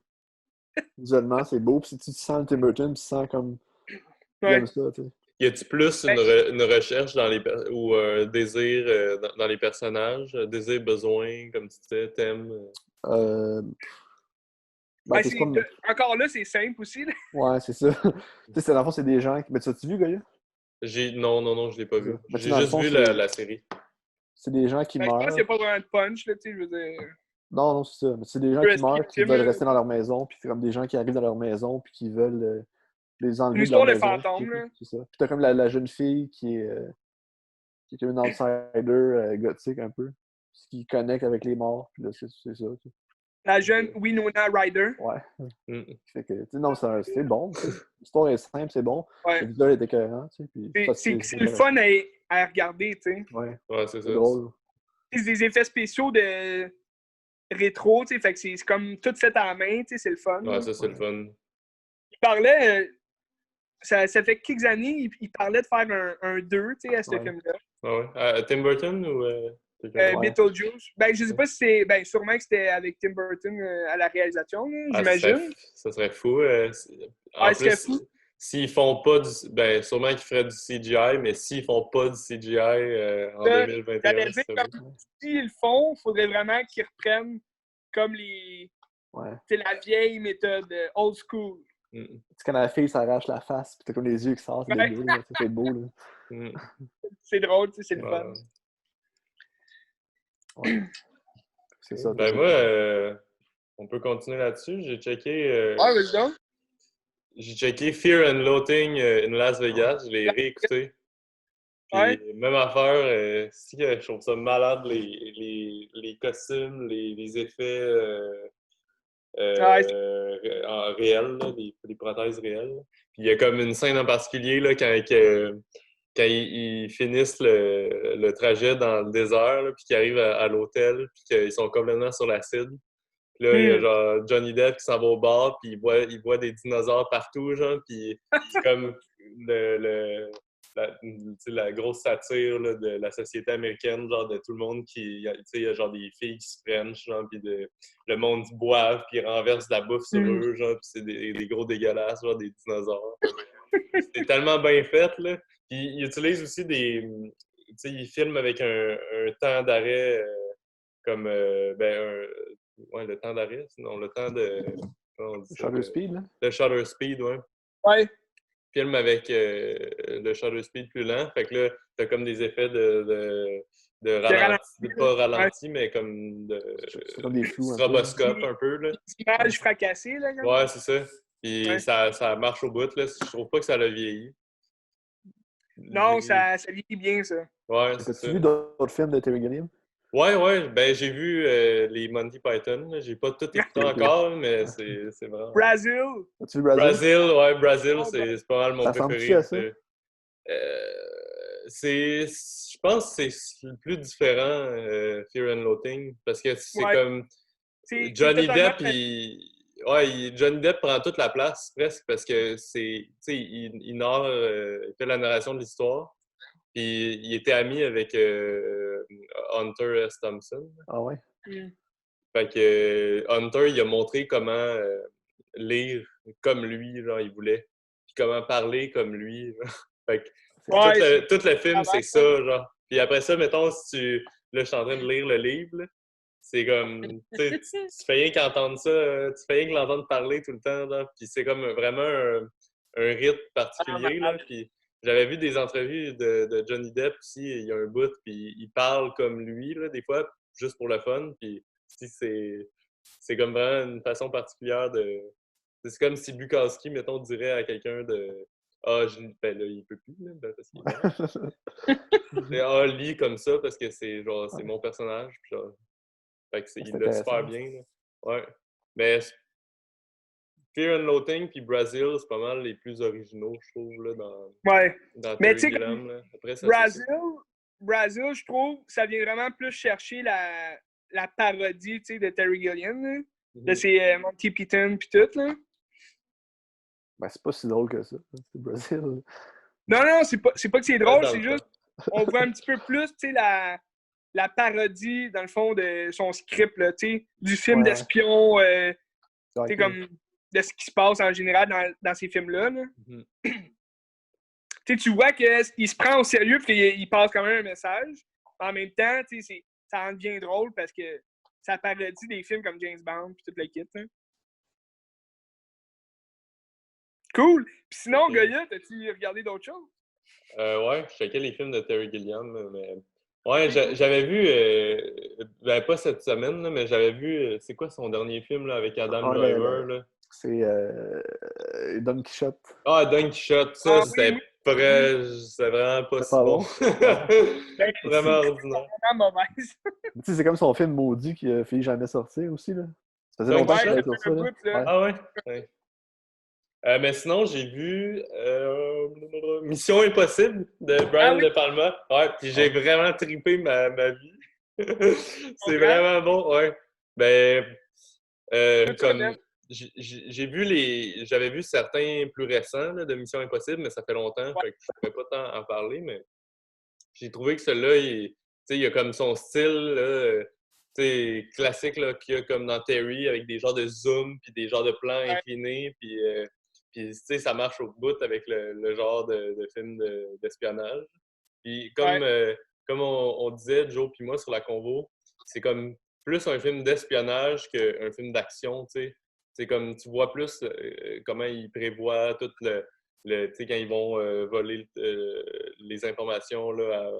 visuellement, c'est beau. Puis si tu sens le Tim Burton, tu sens comme il Ouais. aime ça. Tu sais. Y a-tu plus Ben, une recherche dans ou un désir dans les personnages? Désir, besoin, comme tu disais, thème? Euh, ben, ben, c'est pas... encore là, c'est simple aussi. Là. Ouais, c'est ça. Tu sais, dans le fond, c'est des gens qui. Mais tu as-tu vu, Goya? Non, je l'ai pas C'est ça. vu. Mais tu sais, J'ai dans le juste fond, vu c'est la série. des gens qui Ben, je pense qu'il n'y a meurent. pas vraiment de punch, là, tu sais, je veux dire. Non, non, c'est ça. Mais c'est des gens Peu qui meurent, qui estime, veulent rester dans leur maison, puis c'est comme des gens qui arrivent dans leur maison, puis qui veulent les une enlever de leur histoire de maison. fantôme, là. C'est ça. Puis t'as comme la jeune fille qui est comme une outsider gothique un peu, qui connecte avec les morts, puis là, c'est ça. Tu sais. La jeune Winona Ryder. Ouais. Mm. Fait que, tu sais, non, c'est bon. Tu sais. L'histoire est simple, c'est bon. Ouais. Le visuel est écœurant, tu sais, puis C'est le fun à regarder, tu sais. Ouais, Ouais, c'est ça. c'est drôle. C'est des effets spéciaux de rétro, tu sais, fait que c'est comme tout fait à la main, tu sais, c'est le fun. Ouais, ça, c'est le fun. Il parlait, ça fait quelques années, il parlait de faire un 2, tu sais, à ce Ouais. film-là. Ah ouais. Tim Burton ou quelqu'un d'autre? Ouais. Beetlejuice. Ben, je sais pas si c'est. Ben, sûrement que c'était avec Tim Burton à la réalisation, là, Ah, j'imagine. ça serait fou. En Ouais, ce serait plus, fou. s'ils font pas du. Ben, sûrement qu'ils feraient du CGI, mais s'ils font pas du CGI en Ça, 2021, j'allais ça dire, serait comme beau. s'ils le font, il faudrait vraiment qu'ils reprennent comme Ouais. c'est la vieille méthode old school. Mm. Tu sais, quand la fille s'arrache la face, pis t'as comme les yeux qui sortent, c'est Ouais. débile, là, ça fait beau, là. Mm. C'est drôle, tu sais, c'est le Ouais. fun. Ouais. C'est ça. Ben moi, on peut continuer là-dessus. Ah, vas-y donc. J'ai checké Fear and Loathing in Las Vegas. Je l'ai réécouté. Puis Ouais. même affaire, je trouve ça malade, les costumes, les effets réels, là, les prothèses réelles. Puis il y a comme une scène en particulier là, quand ils finissent le trajet dans le désert, là, puis qu'ils arrivent à l'hôtel, puis qu'ils sont complètement sur l'acide. Puis là, il y a genre Johnny Depp qui s'en va au bar, puis il voit des dinosaures partout, genre, puis c'est comme la grosse satire là, de la société américaine, genre de tout le monde qui, tu sais, il y a genre des filles qui se prennent, genre, puis le monde boive, puis renverse de la bouffe sur eux, genre, puis c'est des gros dégueulasses, genre des dinosaures. C'est tellement bien fait, là. Puis il utilise aussi tu sais, il filme avec un temps d'arrêt comme, ouais, le temps d'arrêt, sinon le temps de... Comment on dit ça? Shutter Speed, là. Le shutter speed, ouais. Ouais. Filme avec le shutter speed plus lent. Fait que là, t'as comme des effets de ralenti, pas ralenti, mais comme C'est comme des flous, un peu. stroboscope un peu, là. Des images fracassées, là. Comme. Ouais, c'est ça. Puis Ouais. ça marche au bout, là. Je trouve pas que ça l'a vieilli. Non, ça vieillit bien, ça. Ouais, c'est As-tu ça. vu d'autres films de Terry Gilliam? Ouais, ben j'ai vu les Monty Python. J'ai pas tout écouté encore, mais c'est vraiment... Brazil. As-tu vu Brazil? Brazil, Oh, c'est pas mal mon Ça préféré. ressemble-tu à ça? Je pense que c'est le plus différent, Fear and Loathing, parce que c'est Ouais. comme C'est Johnny totalement... Depp, Johnny Depp prend toute la place presque parce que il narre, il fait la narration de l'histoire. Puis il était ami avec Hunter S. Thompson. Ah ouais? Fait que Hunter, il a montré comment lire comme lui, genre, il voulait. Puis comment parler comme lui. Genre. Fait que tout le film, c'est ça, genre. Puis après ça, mettons, si tu... Là, je suis en train de lire le livre, là. C'est comme... Tu fais rien qu'entendre ça, tu fais rien que l'entendre parler tout le temps, genre. Puis c'est comme vraiment un rythme particulier, là. Puis j'avais vu des entrevues de Johnny Depp aussi, il y a un bout, puis il parle comme lui, là, des fois, juste pour le fun, puis c'est comme vraiment une façon particulière de... C'est comme si Bukowski, mettons, dirait à quelqu'un de... Ah, ben là, il peut plus, là, parce qu'il est mort. Lis comme ça, parce que c'est genre, c'est mon personnage, puis genre... Fait que il l'a super bien, là. Ouais. Mais Fear and Loathing puis Brazil, c'est pas mal les plus originaux, je trouve, là, dans Terry Gilliam, là. Après, ça, Brazil, je trouve, ça vient vraiment plus chercher la parodie, tu sais, de Terry Gilliam, là. De ses Monty Python pis tout, là. Ben, c'est pas si drôle que ça, c'est Brazil. Non, c'est pas que c'est drôle, c'est juste, on voit un petit peu plus, tu sais, la parodie, dans le fond, de son script, là, tu sais, du film d'espion, tu sais, comme de ce qui se passe en général dans ces films-là, là. Tu vois qu'il se prend au sérieux et qu'il passe quand même un message. En même temps, ça en devient drôle parce que ça parodie des films comme James Bond et tout le kit. Hein. Cool! Puis sinon, Goya, t'as-tu regardé d'autres choses? Ouais, je checkais les films de Terry Gilliam, mais... Ouais, j'avais vu, ben pas cette semaine, là, mais j'avais vu, c'est quoi son dernier film là, avec Adam Driver? Là? C'est Don Quichotte. Ah, Don Quichotte, ça, c'était vraiment pas si bon. Vraiment ordinaire. C'est vraiment mauvaise. C'est comme son film maudit qui a failli jamais sortir aussi. Là. Ça faisait longtemps qu'il avait sur ça. Là. Ah ouais? Mais sinon, j'ai vu Mission Impossible de Brian De Palma. Ouais, puis j'ai vraiment trippé ma vie. C'est vraiment bon, ouais. Ben, comme j'avais vu certains plus récents là, de Mission Impossible, mais ça fait longtemps, fait que je ne pourrais pas tant en parler, mais j'ai trouvé que celui-là, il a comme son style là, classique là, qu'il y a comme dans Terry, avec des genres de zoom, puis des genres de plans inclinés, puis ça marche au bout avec le genre de film d'espionnage. Puis comme on disait, Joe puis moi, sur la convo, c'est comme plus un film d'espionnage qu'un film d'action, tu sais. C'est comme, tu vois plus comment ils prévoient tout tu sais, quand ils vont voler les informations là,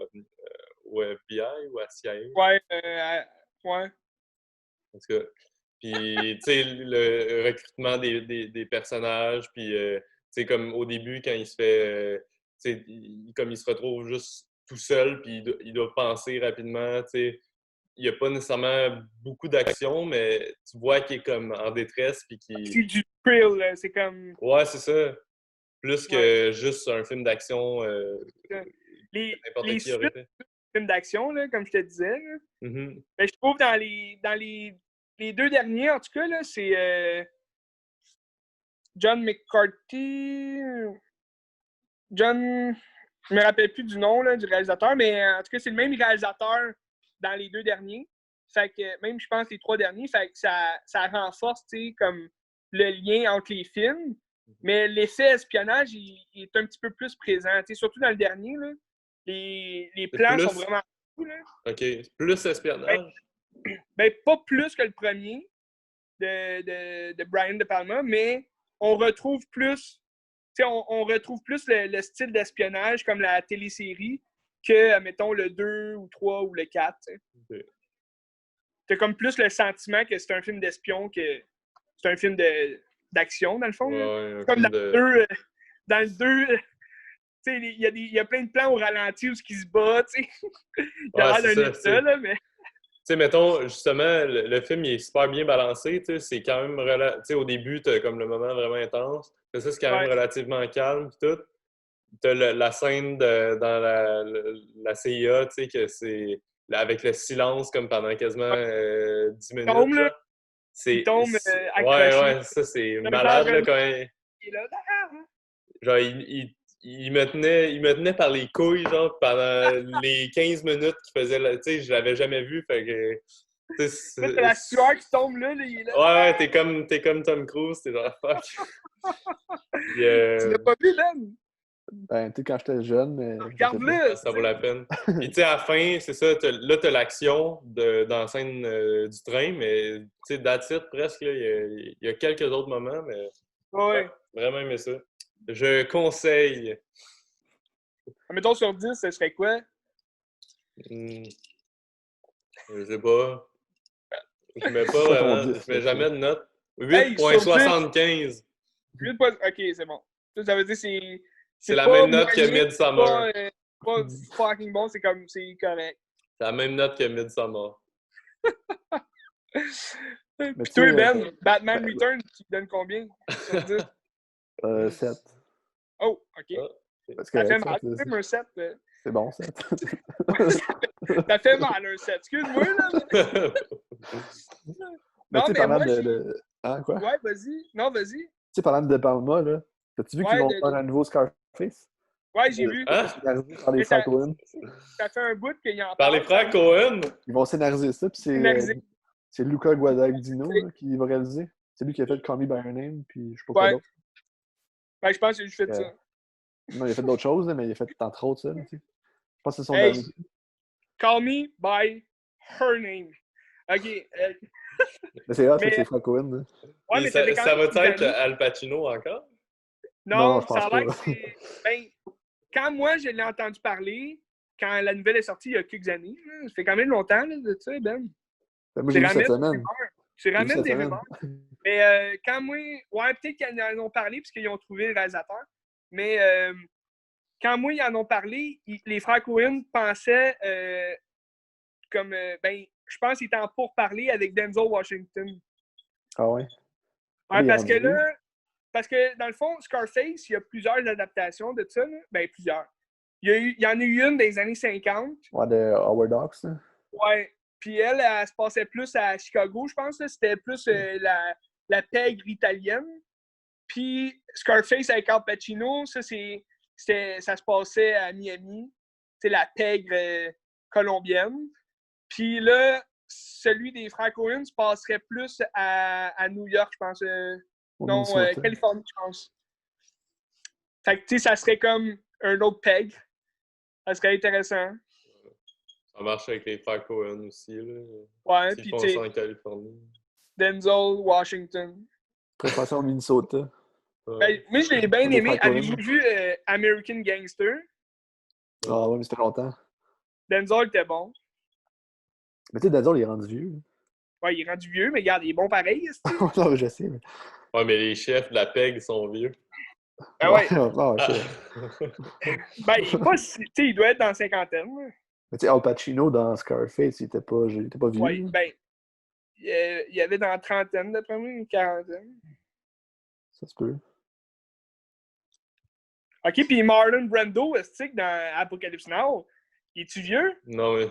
au FBI ou à CIA. Ouais. En tout cas, puis, tu sais, le recrutement des personnages, puis, tu sais, comme au début, quand il se fait, tu sais, comme il se retrouve juste tout seul, puis il doit penser rapidement, tu sais, il n'y a pas nécessairement beaucoup d'action, mais tu vois qu'il est comme en détresse, puis qu'il... C'est du thrill, là, c'est comme... Ouais, c'est ça. Plus que juste un film d'action, n'importe qui aurait fait. Films d'action, là, comme je te disais, là. Ben, je trouve dans les deux derniers, en tout cas, là, c'est John McCarthy. Je me rappelle plus du nom là, du réalisateur, mais en tout cas, c'est le même réalisateur dans les deux derniers. Fait que même, je pense, les trois derniers, fait que ça renforce, tu sais, comme le lien entre les films. Mais l'effet espionnage, il est un petit peu plus présent. Tu sais, surtout dans le dernier, là, les plans sont vraiment cool. Là. OK. Plus espionnage? Ben, pas plus que le premier de Brian De Palma, mais on retrouve plus, on retrouve plus le style d'espionnage comme la télésérie que, mettons, le 2 ou 3 ou le 4. Okay. T'as comme plus le sentiment que c'est un film d'espion que c'est un film d'action, dans le fond. Ouais, comme dans le 2, il y a plein de plans au ralenti où il se bat, tu sais. Il a l'air d'un état, là, mais... Tu sais, mettons, justement, le film, il est super bien balancé, tu sais, c'est quand même... Tu sais, au début, t'as comme le moment vraiment intense. Ça, c'est quand même relativement calme, pis tout. T'as la scène dans la CIA, tu sais, que c'est... avec le silence, comme pendant quasiment 10 minutes, tombe, là. Il tombe accroché. Ouais, ça, c'est malade, là, quand même. Il est là, Genre, il me tenait par les couilles, genre, pendant les 15 minutes qu'il faisait, tu sais, je l'avais jamais vu, fait que... Là, t'as la sueur qui tombe là, il est là. Ouais, t'es comme Tom Cruise, t'es genre fuck. Puis, Tu l'as pas vu, Ben? Ben, tu sais, quand j'étais jeune, mais. Regarde-le! ça vaut la peine. Puis, tu sais, à la fin, c'est ça, là, t'as l'action dans la scène du train, mais, tu sais, that's it, presque, là, il y a quelques autres moments, mais Ouais. vraiment aimé ça. Je conseille. Mettons sur 10, ce serait quoi? Je sais pas. Je mets pas Pas ton vraiment, 10, je mets jamais de note. Hey, sur 8.75. 8 points. Ok, c'est bon. Ça veut dire que C'est la pas même note que moyen, Midsommar. pas fucking bon, c'est correct. C'est la même note que Midsommar. Puis toi, Ben, Batman Returns, tu donnes combien sur 10? 7. Oh, ok. Parce Ça que, fait mal, c'est un 7. C'est bon, 7. Ça fait mal, un 7. Excuse-moi, là. Mais Non, tu sais, mais parlant moi, de. Hein, quoi? Ouais, vas-y. Non, vas-y. Tu sais, parlant de Palma, là, as-tu vu qu'ils vont faire un nouveau Scarface? Ouais, j'ai vu. Hein? Scénarisé par les Mais frères Coen. ça fait un bout qu'il en Par parle. les frères Cohen? Ils vont scénariser ça, puis Scénarisé. c'est Luca Guadagnino là, qui va réaliser. C'est lui qui a fait Call Me By Your Name, puis je sais pas quoi Ouais. d'autre. Ben, je pense que j'ai fait ça. Non, il a fait d'autres choses, là, mais il a fait entre autres ça. Là, tu sais. Je pense que c'est son Hey, dernier. Call Me By Her Name. OK. Mais c'est rare, mais- c'est les frères Coen. Là. Ouais, Et mais ça ça va être Al Pacino encore? Non, Non, je ça a pense l'air pas. que c'est... Ben, quand moi, je l'ai entendu parler, quand la nouvelle est sortie il y a quelques années, là, ça fait quand même longtemps, là, de ça, Ben. Moi, j'ai vu cette semaine. Tu ramènes cette des semaine. rumeurs. Mais quand moi... Ouais, peut-être qu'ils en ont parlé parce qu'ils ont trouvé le réalisateur. Mais quand moi, ils en ont parlé, les frères Coen pensaient comme... ben, je pense qu'ils étaient en pourparlers avec Denzel Washington. Ah ouais? Ouais, Il est rendu vieux. parce que dans le fond, Scarface, il y a plusieurs adaptations de ça. Là. Ben, plusieurs. Il y en a eu une des années 50. Ouais, de Howard Hawks. Là. Ouais. Puis elle se passait plus à Chicago, je pense. Là. C'était plus la pègre italienne. Puis Scarface avec Al Pacino, ça se passait à Miami. C'est la pègre colombienne. Puis là, celui des frères Coen se passerait plus à New York, je pense. Non, Californie, je pense. Fait que, tu sais, ça serait comme un autre peg. Ça serait intéressant. Ça marche avec les frères Cohen aussi, là. Ouais, S'ils puis font tu sais, ça en Californie. Denzel Washington. Préparation au Minnesota. Ben, moi, je l'ai bien aimé. frères Coen. Avez-vous vu American Gangster? Ah ouais, mais ça fait longtemps. Denzel était bon. Mais tu sais, Denzel, il est rendu vieux. Ouais, il est rendu vieux, mais regarde, il est bon pareil. Non, je sais. Mais... Ouais, mais les chefs de la PEG sont vieux. Ah ouais. Non, Ah. Ben, il est pas si... Tu sais, il doit être dans la cinquantaine. Là. Mais tu sais, Al Pacino dans Scarface, il était pas vieux. Ouais, là. ben, il y avait dans la trentaine, d'après moi, une quarantaine. Ça se peut. OK, puis Marlon Brando, est-ce que dans Apocalypse Now, il est-tu vieux? Non, mais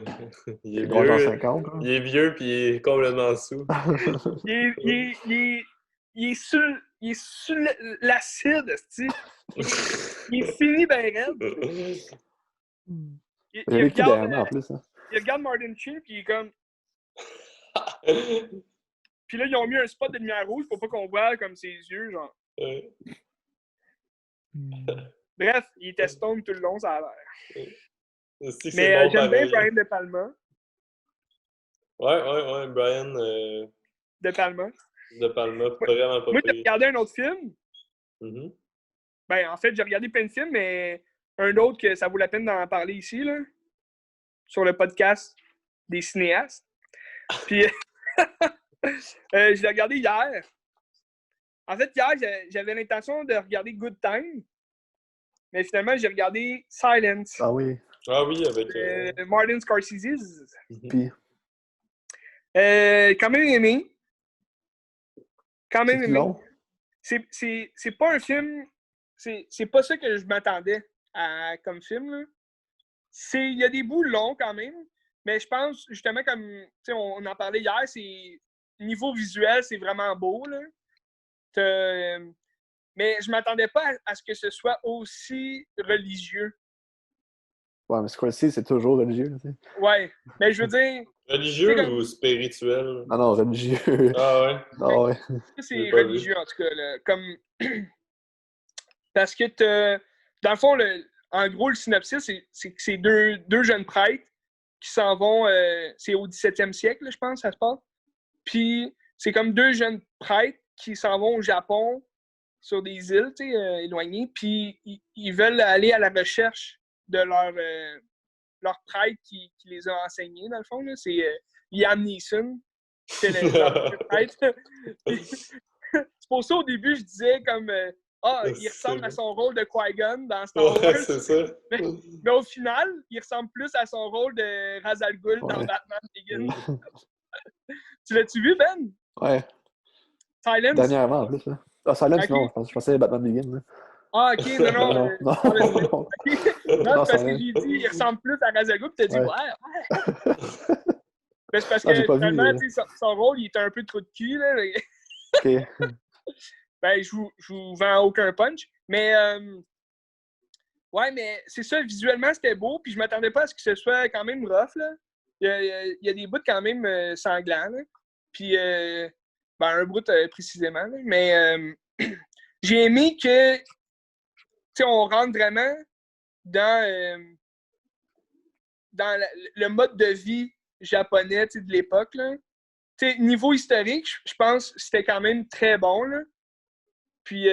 il est Bon, genre vieux. 50. Hein. Il est vieux puis il est complètement sous. Il est sur l'acide, est-ce il est fini ben raide. Il Il a vécu regarde, dernièrement en plus. Hein. il regarde Martin Sheen, puis il est comme... Puis là, ils ont mis un spot de lumière rouge pour pas qu'on voit comme ses yeux, genre. Bref, il était stone tout le long, ça a l'air. Mais bon j'aime bien pareil. Brian De Palma. Ouais, Brian De Palma. De Palma, vraiment pas Moi, j'ai pire. regardé un autre film. Mm-hmm. Ben, en fait, j'ai regardé plein de films, mais un autre que ça vaut la peine d'en parler ici, là, sur le podcast des cinéastes. Puis, je l'ai regardé hier. En fait, hier, j'avais l'intention de regarder Good Time, mais finalement, j'ai regardé Silence. Ah oui. Ah oui, avec... Martin Scorsese. Puis, Quand même aimé. Quand même c'est aimé. long. C'est pas un film... C'est pas ça que je m'attendais comme film. Là. Il y a des bouts longs quand même, mais je pense, justement, comme on en parlait hier, niveau visuel, c'est vraiment beau. Là. Mais je m'attendais pas à ce que ce soit aussi religieux. Ouais, mais Scorsese, c'est toujours religieux, tu sais. Ouais, mais je veux dire... Religieux comme... ou spirituel? Ah non, religieux. Ah ouais? Ah ouais. Ça, c'est Pas vu. religieux, en tout cas. Là. Comme... Parce que dans le fond, en gros, le synopsis, c'est que c'est deux jeunes prêtres qui s'en vont... c'est au 17e siècle, là, je pense, ça se passe. Puis c'est comme deux jeunes prêtres qui s'en vont au Japon sur des îles, tu sais, éloignées, puis ils veulent aller à la recherche de leur prêtre qui les a enseignés, dans le fond. Là. C'est Liam Neeson, c'est leur prêtre. C'est pour ça, au début, je disais comme il ressemble à son rôle de Qui-Gon dans Star Wars. Ouais, c'est ça. Mais au final, il ressemble plus à son rôle de Ra's al Ghul dans Batman Begins. Tu l'as-tu vu, Ben? Ouais. Silence? Dernièrement, en plus. Là. Ah, Silence, Okay. non. Je pensais Batman Begins. Là. Ah, ok, non. Non, Non, c'est parce que Silence. j'ai dit, il ressemble plus à Ra's al Ghul, puis t'as dit, ouais. Mais c'est parce que finalement, son rôle, il était un peu trop de cul, là. Ok. Ben, je vous vends aucun punch. Mais, ouais, mais c'est ça, visuellement, c'était beau, puis je m'attendais pas à ce que ce soit quand même rough, là. Il y a des bouts quand même sanglants, là. Puis, ben, un bout précisément, là. Mais, j'ai aimé que, tu sais, on rentre vraiment dans le mode de vie japonais de l'époque. Là. Niveau historique, je pense que c'était quand même très bon. Là. Puis,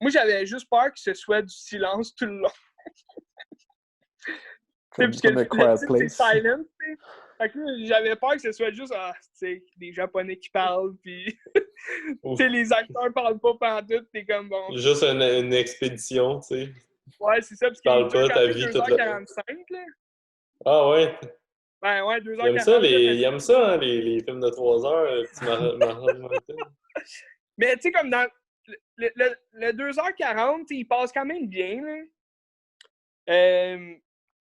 moi, j'avais juste peur que ce soit du silence tout le long. Parce que le titre, c'est Silent. Fait que j'avais peur que ce soit juste des Japonais qui parlent, puis les acteurs parlent pas pantoute, t'es comme bon. Juste une expédition, tu sais. Ouais, c'est ça, parce qu'il parle pas dure ta vie 2h45, là. Ah ouais? Ben ouais, 2h45. Il aime ça, hein, les films de 3 heures, petit marathon. Mais tu sais, comme dans le 2h40, il passe quand même bien, là.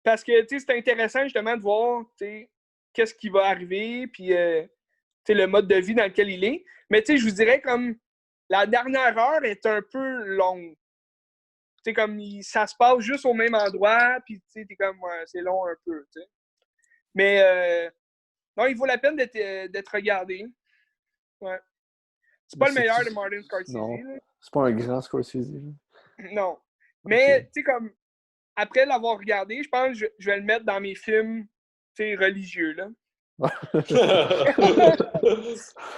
Parce que, tu sais, c'est intéressant, justement, de voir, tu sais, qu'est-ce qui va arriver, puis, tu sais, le mode de vie dans lequel il est. Mais, tu sais, je vous dirais, comme, la dernière heure est un peu longue. Tu sais, comme, ça se passe juste au même endroit, puis, tu sais, t'es comme, ouais, c'est long un peu, tu sais. Mais, non, il vaut la peine d'être regardé. Ouais. C'est pas le meilleur de Martin Scorsese. Non, c'est pas un grand Scorsese. Non. Mais, tu sais, comme, après l'avoir regardé, je pense que je vais le mettre dans mes films, tu sais, religieux, là.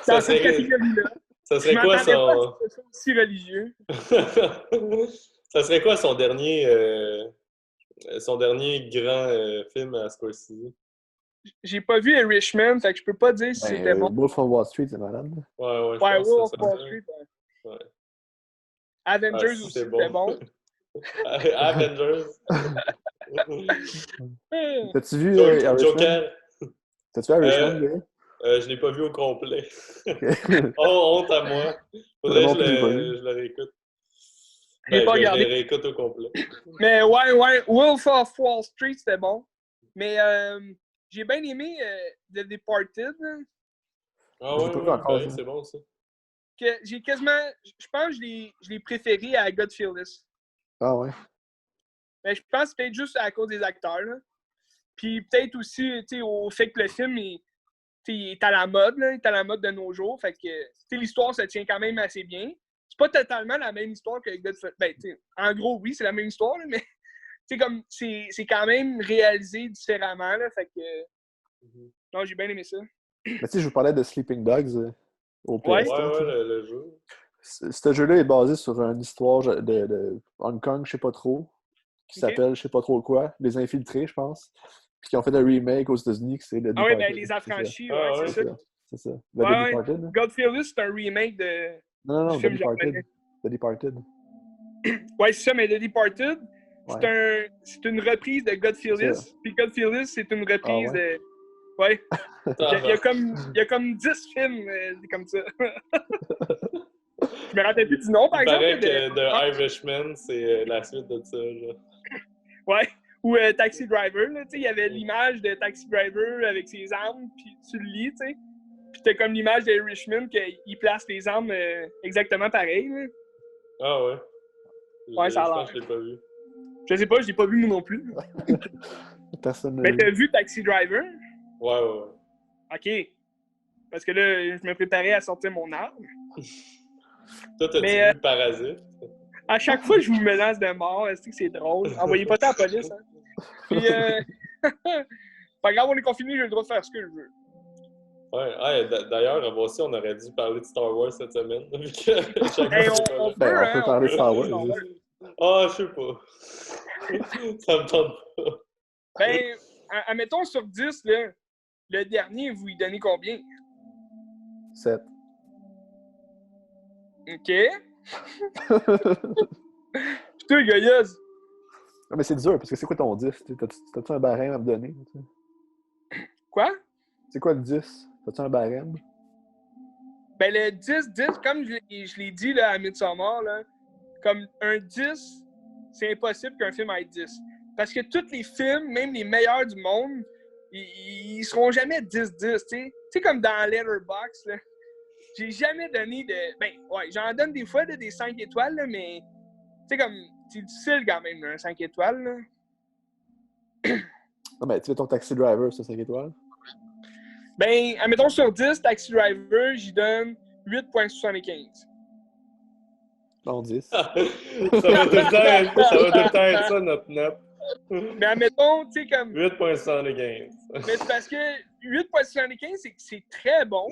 Ça serait quoi son... pas que ce soit aussi religieux. Ça serait quoi son dernier grand film à Scorsese? J'ai pas vu Irishman, fait que je peux pas dire si c'était bon. Wolf of Wall Street, c'est malade. Ouais, Wolf of Wall Street. Ouais. Avengers aussi, c'était bon. Avengers. T'as-tu vu Joker? T'as-tu vu Irishman, je l'ai pas vu au complet. Oh, honte à moi. Faudrait que je le réécoute. J'ai pas regardé. Je le réécoute au complet. Mais ouais, Wolf of Wall Street, c'était bon. Mais j'ai bien aimé The Departed. Ah ouais, c'est bon ça. J'ai quasiment... Je pense que je l'ai préféré à Godfellas. Ah ouais? Mais je pense que c'est peut-être juste à cause des acteurs. Là. Puis peut-être aussi au fait que le film il est à la mode. Là, il est à la mode de nos jours. Fait que l'histoire se tient quand même assez bien. C'est pas totalement la même histoire que Godfellas. Ben, en gros, oui, c'est la même histoire, là, mais comme c'est quand même réalisé différemment. Là, fait que non, j'ai bien aimé ça. Mais tu sais, je vous parlais de Sleeping Dogs au PS. Ouais, le jeu. Ce jeu-là est basé sur une histoire de Hong Kong, je sais pas trop, qui s'appelle je sais pas trop quoi, Les Infiltrés, je pense. Puis qui ont fait un remake aux États-Unis, que c'est The Departed. Ah oui, ben les affranchis, c'est ça. C'est ça. The Departed. Godfellas, c'est un remake de. Non, The Departed. The Departed. Ouais, c'est ça, mais The Departed, c'est une reprise de Godfellas. Puis Godfellas, c'est une reprise de. Ouais. Il y a comme 10 films comme ça. Je me rappelle plus du nom, par exemple. Il paraît que The Irishman, c'est la suite de ça. Là. Ouais. Ou Taxi Driver, il y avait l'image de Taxi Driver avec ses armes puis sur le lit, tu sais. Puis t'as comme l'image d'Irishman qu'il place les armes exactement pareil. Là. Ah ouais? Ouais, ça a Je l'air. pense que je l'ai pas vu. Je sais pas, je l'ai pas vu moi non plus. Personne n'a Mais vu. t'as vu Taxi Driver? Ouais. OK. Parce que là, je me préparais à sortir mon arme. Toi, t'as-tu Mais vu Parasite? à chaque fois que je vous menace de mort, est-ce que c'est drôle? Envoyez pas ça à la police, hein. Puis, pas grave, on est confiné, j'ai le droit de faire ce que je veux. Ouais, d'ailleurs, moi aussi, on aurait dû parler de Star Wars cette semaine. Vu que chaque Hey, fois, c'est pas on là. peut, On peut parler de Star Wars. Star Wars. Ah, je sais pas. Ça me tente pas. Ben, admettons sur 10, là, le dernier, vous y donnez combien? 7. OK. Putain, gailleuse. Non, mais c'est dur, parce que c'est quoi ton 10? T'as-tu un barème à me donner? Quoi? C'est quoi le 10? T'as-tu un barème? Ben, le 10, comme je l'ai dit là, à Midsommar, là, comme un 10, c'est impossible qu'un film ait 10. Parce que tous les films, même les meilleurs du monde, ils seront jamais 10-10, tu sais. Tu sais, comme dans Letterboxd, là. J'ai jamais donné de... Ben, ouais, j'en donne des fois là, des 5 étoiles, là, mais... Tu sais, comme... C'est difficile quand même, là, un 5 étoiles, là. Non, mais tu fais ton Taxi Driver, ça, 5 étoiles? Ben, admettons sur 10, Taxi Driver, j'y donne 8,75. Non, 10. Ça va tout le temps être ça, notre note. Mais admettons, tu sais, comme... 8,75. Mais c'est parce que 8,75, c'est très bon,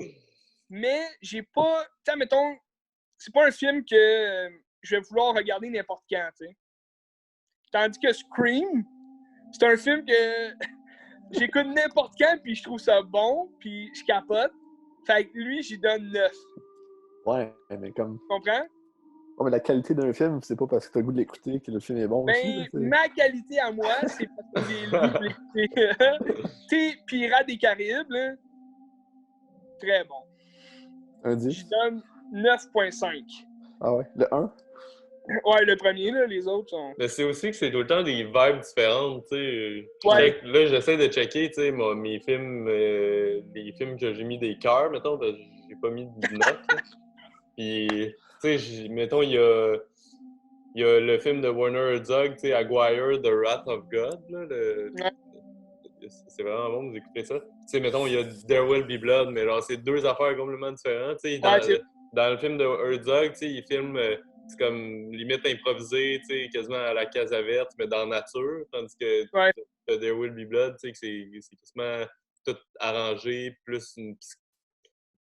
mais j'ai pas... Tu sais, admettons, c'est pas un film que je vais vouloir regarder n'importe quand, tu sais. Tandis que Scream, c'est un film que j'écoute n'importe quand, puis je trouve ça bon, puis je capote. Fait que lui, j'y donne 9. Ouais, mais comme... Tu comprends? Ouais, mais la qualité d'un film, c'est pas parce que t'as le goût de l'écouter que le film est bon aussi. Ben, Là, ma qualité à moi, c'est parce que j'ai lu les... Tu sais, Pirates des Caraïbes, là, très bon. Un 10? J'y donne 9,5. Ah ouais? Le 1? Ouais, le premier, là, les autres sont... Mais c'est aussi que c'est tout le temps des vibes différentes, tu sais. Ouais. Là, j'essaie de checker, tu sais, mes films, les films que j'ai mis des cœurs, mettons, parce que j'ai pas mis de notes. Là. Puis, tu sais, mettons, il y a le film de Werner Herzog, tu sais, Aguirre, The Wrath of God, là, Ouais. c'est vraiment bon, vous écoutez ça. Tu sais, mettons, il y a There Will Be Blood, mais genre, c'est deux affaires complètement différentes, tu sais. Dans le film de Herzog, tu sais, il filme... c'est comme limite improvisé, tu sais, quasiment à la Casavette, mais dans la nature. Tandis que Ouais. There Will Be Blood, tu sais, que c'est quasiment tout arrangé, plus une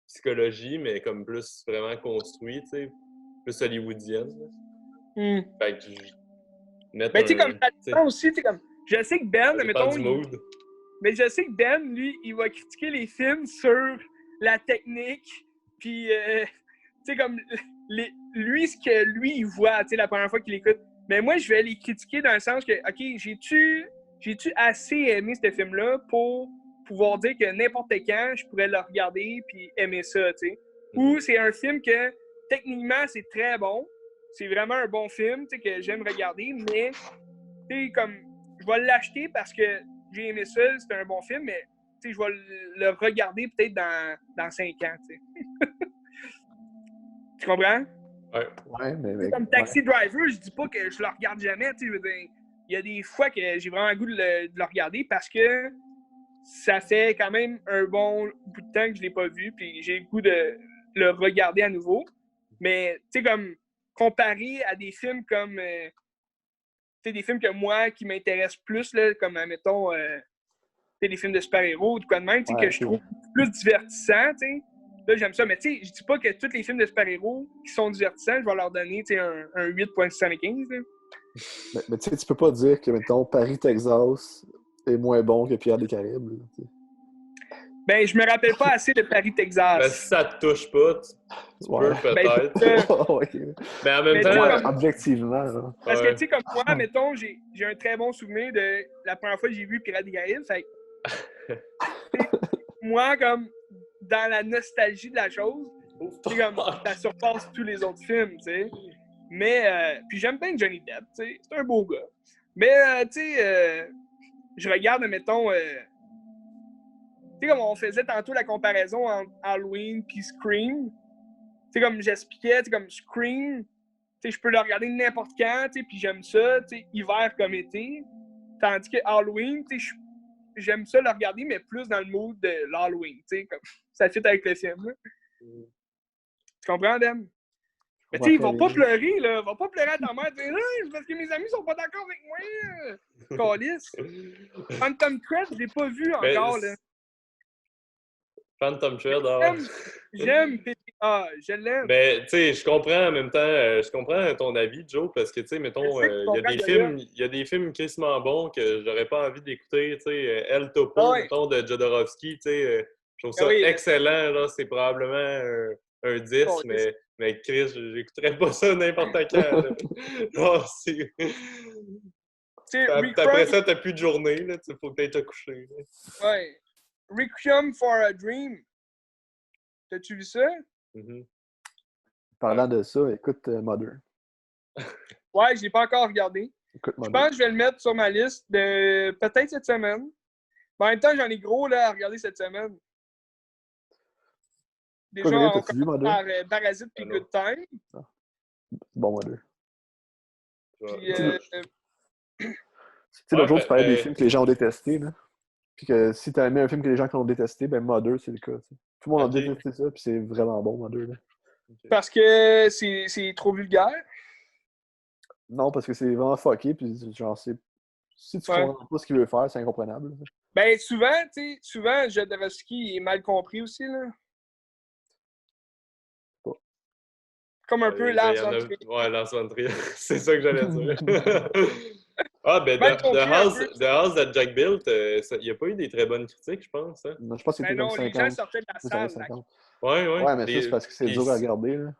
psychologie, mais comme plus vraiment construit, tu sais, plus hollywoodienne. Fait que mettre Mais tu sais, comme ça t'sais, dépend aussi, tu sais, comme... Je sais que Ben, ça dépend mettons... du mood. Mais je sais que Ben, lui, il va critiquer les films sur la technique, puis, tu sais, comme, lui, ce que lui, il voit, tu sais, la première fois qu'il écoute. Mais moi, je vais les critiquer dans le sens que, OK, j'ai-tu assez aimé ce film-là pour pouvoir dire que n'importe quand, je pourrais le regarder puis aimer ça, tu sais. Ou c'est un film que, techniquement, c'est très bon. C'est vraiment un bon film, tu sais, que j'aime regarder, mais, tu sais, comme, je vais l'acheter parce que j'ai aimé ça, c'est un bon film, mais je vais le regarder peut-être dans 5 ans. T'sais. Tu comprends? Ouais, mais Comme Taxi Driver, je dis pas que je le regarde jamais. Je veux dire, il y a des fois que j'ai vraiment le goût de le regarder parce que ça fait quand même un bon bout de temps que je l'ai pas vu, puis j'ai le goût de le regarder à nouveau. Mais tu sais, comme comparé à des films comme des films que moi qui m'intéressent plus, là, comme admettons des films de super-héros ou de quoi de même, que je trouve plus divertissant, t'sais. Là, j'aime ça. Mais tu sais, je dis pas que tous les films de super-héros qui sont divertissants, je vais leur donner un 8,75. Mais tu sais, tu peux pas dire que, mettons, Paris, Texas est moins bon que Pirates des Caraïbes. Là, ben, je me rappelle pas assez de Paris, Texas. Mais si ça te touche pas, tu peux peut-être. Ben, mais en même temps... Comme... objectivement. Là. Parce que, tu sais, comme moi, mettons, j'ai un très bon souvenir de la première fois que j'ai vu Pirates des Caraïbes. Fait moi, comme, dans la nostalgie de la chose, c'est comme, ça surpasse tous les autres films, tu sais. Mais, puis j'aime bien Johnny Depp, tu sais, c'est un beau gars. Mais, tu sais, je regarde, mettons, tu sais, comme on faisait tantôt la comparaison entre Halloween puis Scream, tu sais, comme j'expliquais, tu sais, comme Scream, je peux le regarder n'importe quand, puis j'aime ça, hiver comme été. Tandis que Halloween, j'aime ça le regarder, mais plus dans le mood de l'Halloween, comme ça fit avec le film. Là. Tu comprends, Dan? Mais tu sais, ils vont pas pleurer, là. Ils vont pas pleurer à ta mère, dire c'est parce que mes amis sont pas d'accord avec moi. Calice. Phantom Thread, je l'ai pas vu encore, là. Phantom Thread, J'aime PTA, je l'aime. Mais tu sais, je comprends en même temps, je comprends ton avis, Joe, parce que tu sais, mettons, il y a des films crissement bons que j'aurais pas envie d'écouter, tu sais, El Topo, mettons, de Jodorowsky, tu sais, je trouve ça excellent, là, c'est probablement un 10, mais Chris, j'écouterais pas ça n'importe quand. Non, c'est... Après ça, t'as plus de journée, là, faut peut-être te coucher. Là. Ouais. Requiem for a Dream. T'as-tu vu ça? Parlant de ça, écoute Mother. Ouais, je l'ai pas encore regardé. Écoute je pense que je vais le mettre sur ma liste de peut-être cette semaine. Mais en même temps, j'en ai gros là, à regarder cette semaine. Déjà, on commence par Parasite puis Good Time. Ah. Bon, Mother. Puis, tu sais, l'autre jour, tu parlais des films que les gens ont détestés, là. Puis que si t'as aimé un film que les gens ont détesté, ben Mother, c'est le cas. T'sais. Tout le monde a détesté ça, puis c'est vraiment bon, Mother. Là. Parce que c'est trop vulgaire? Non, parce que c'est vraiment fucké, puis genre, si tu comprends pas ce qu'il veut faire, c'est incompréhensible. Là. Ben, souvent, Jodorowsky est mal compris aussi, là. Pas. Comme un peu Lars von Trier. Ouais, Lars von Trier. C'est ça que j'allais dire. Ah, ben, The House that Jack Built, il n'y a pas eu des très bonnes critiques, je pense. Hein? Non, je pense que c'était comme 50. Les gens sortaient de la salle. Ouais, mais ça, c'est parce que c'est dur à regarder. Là.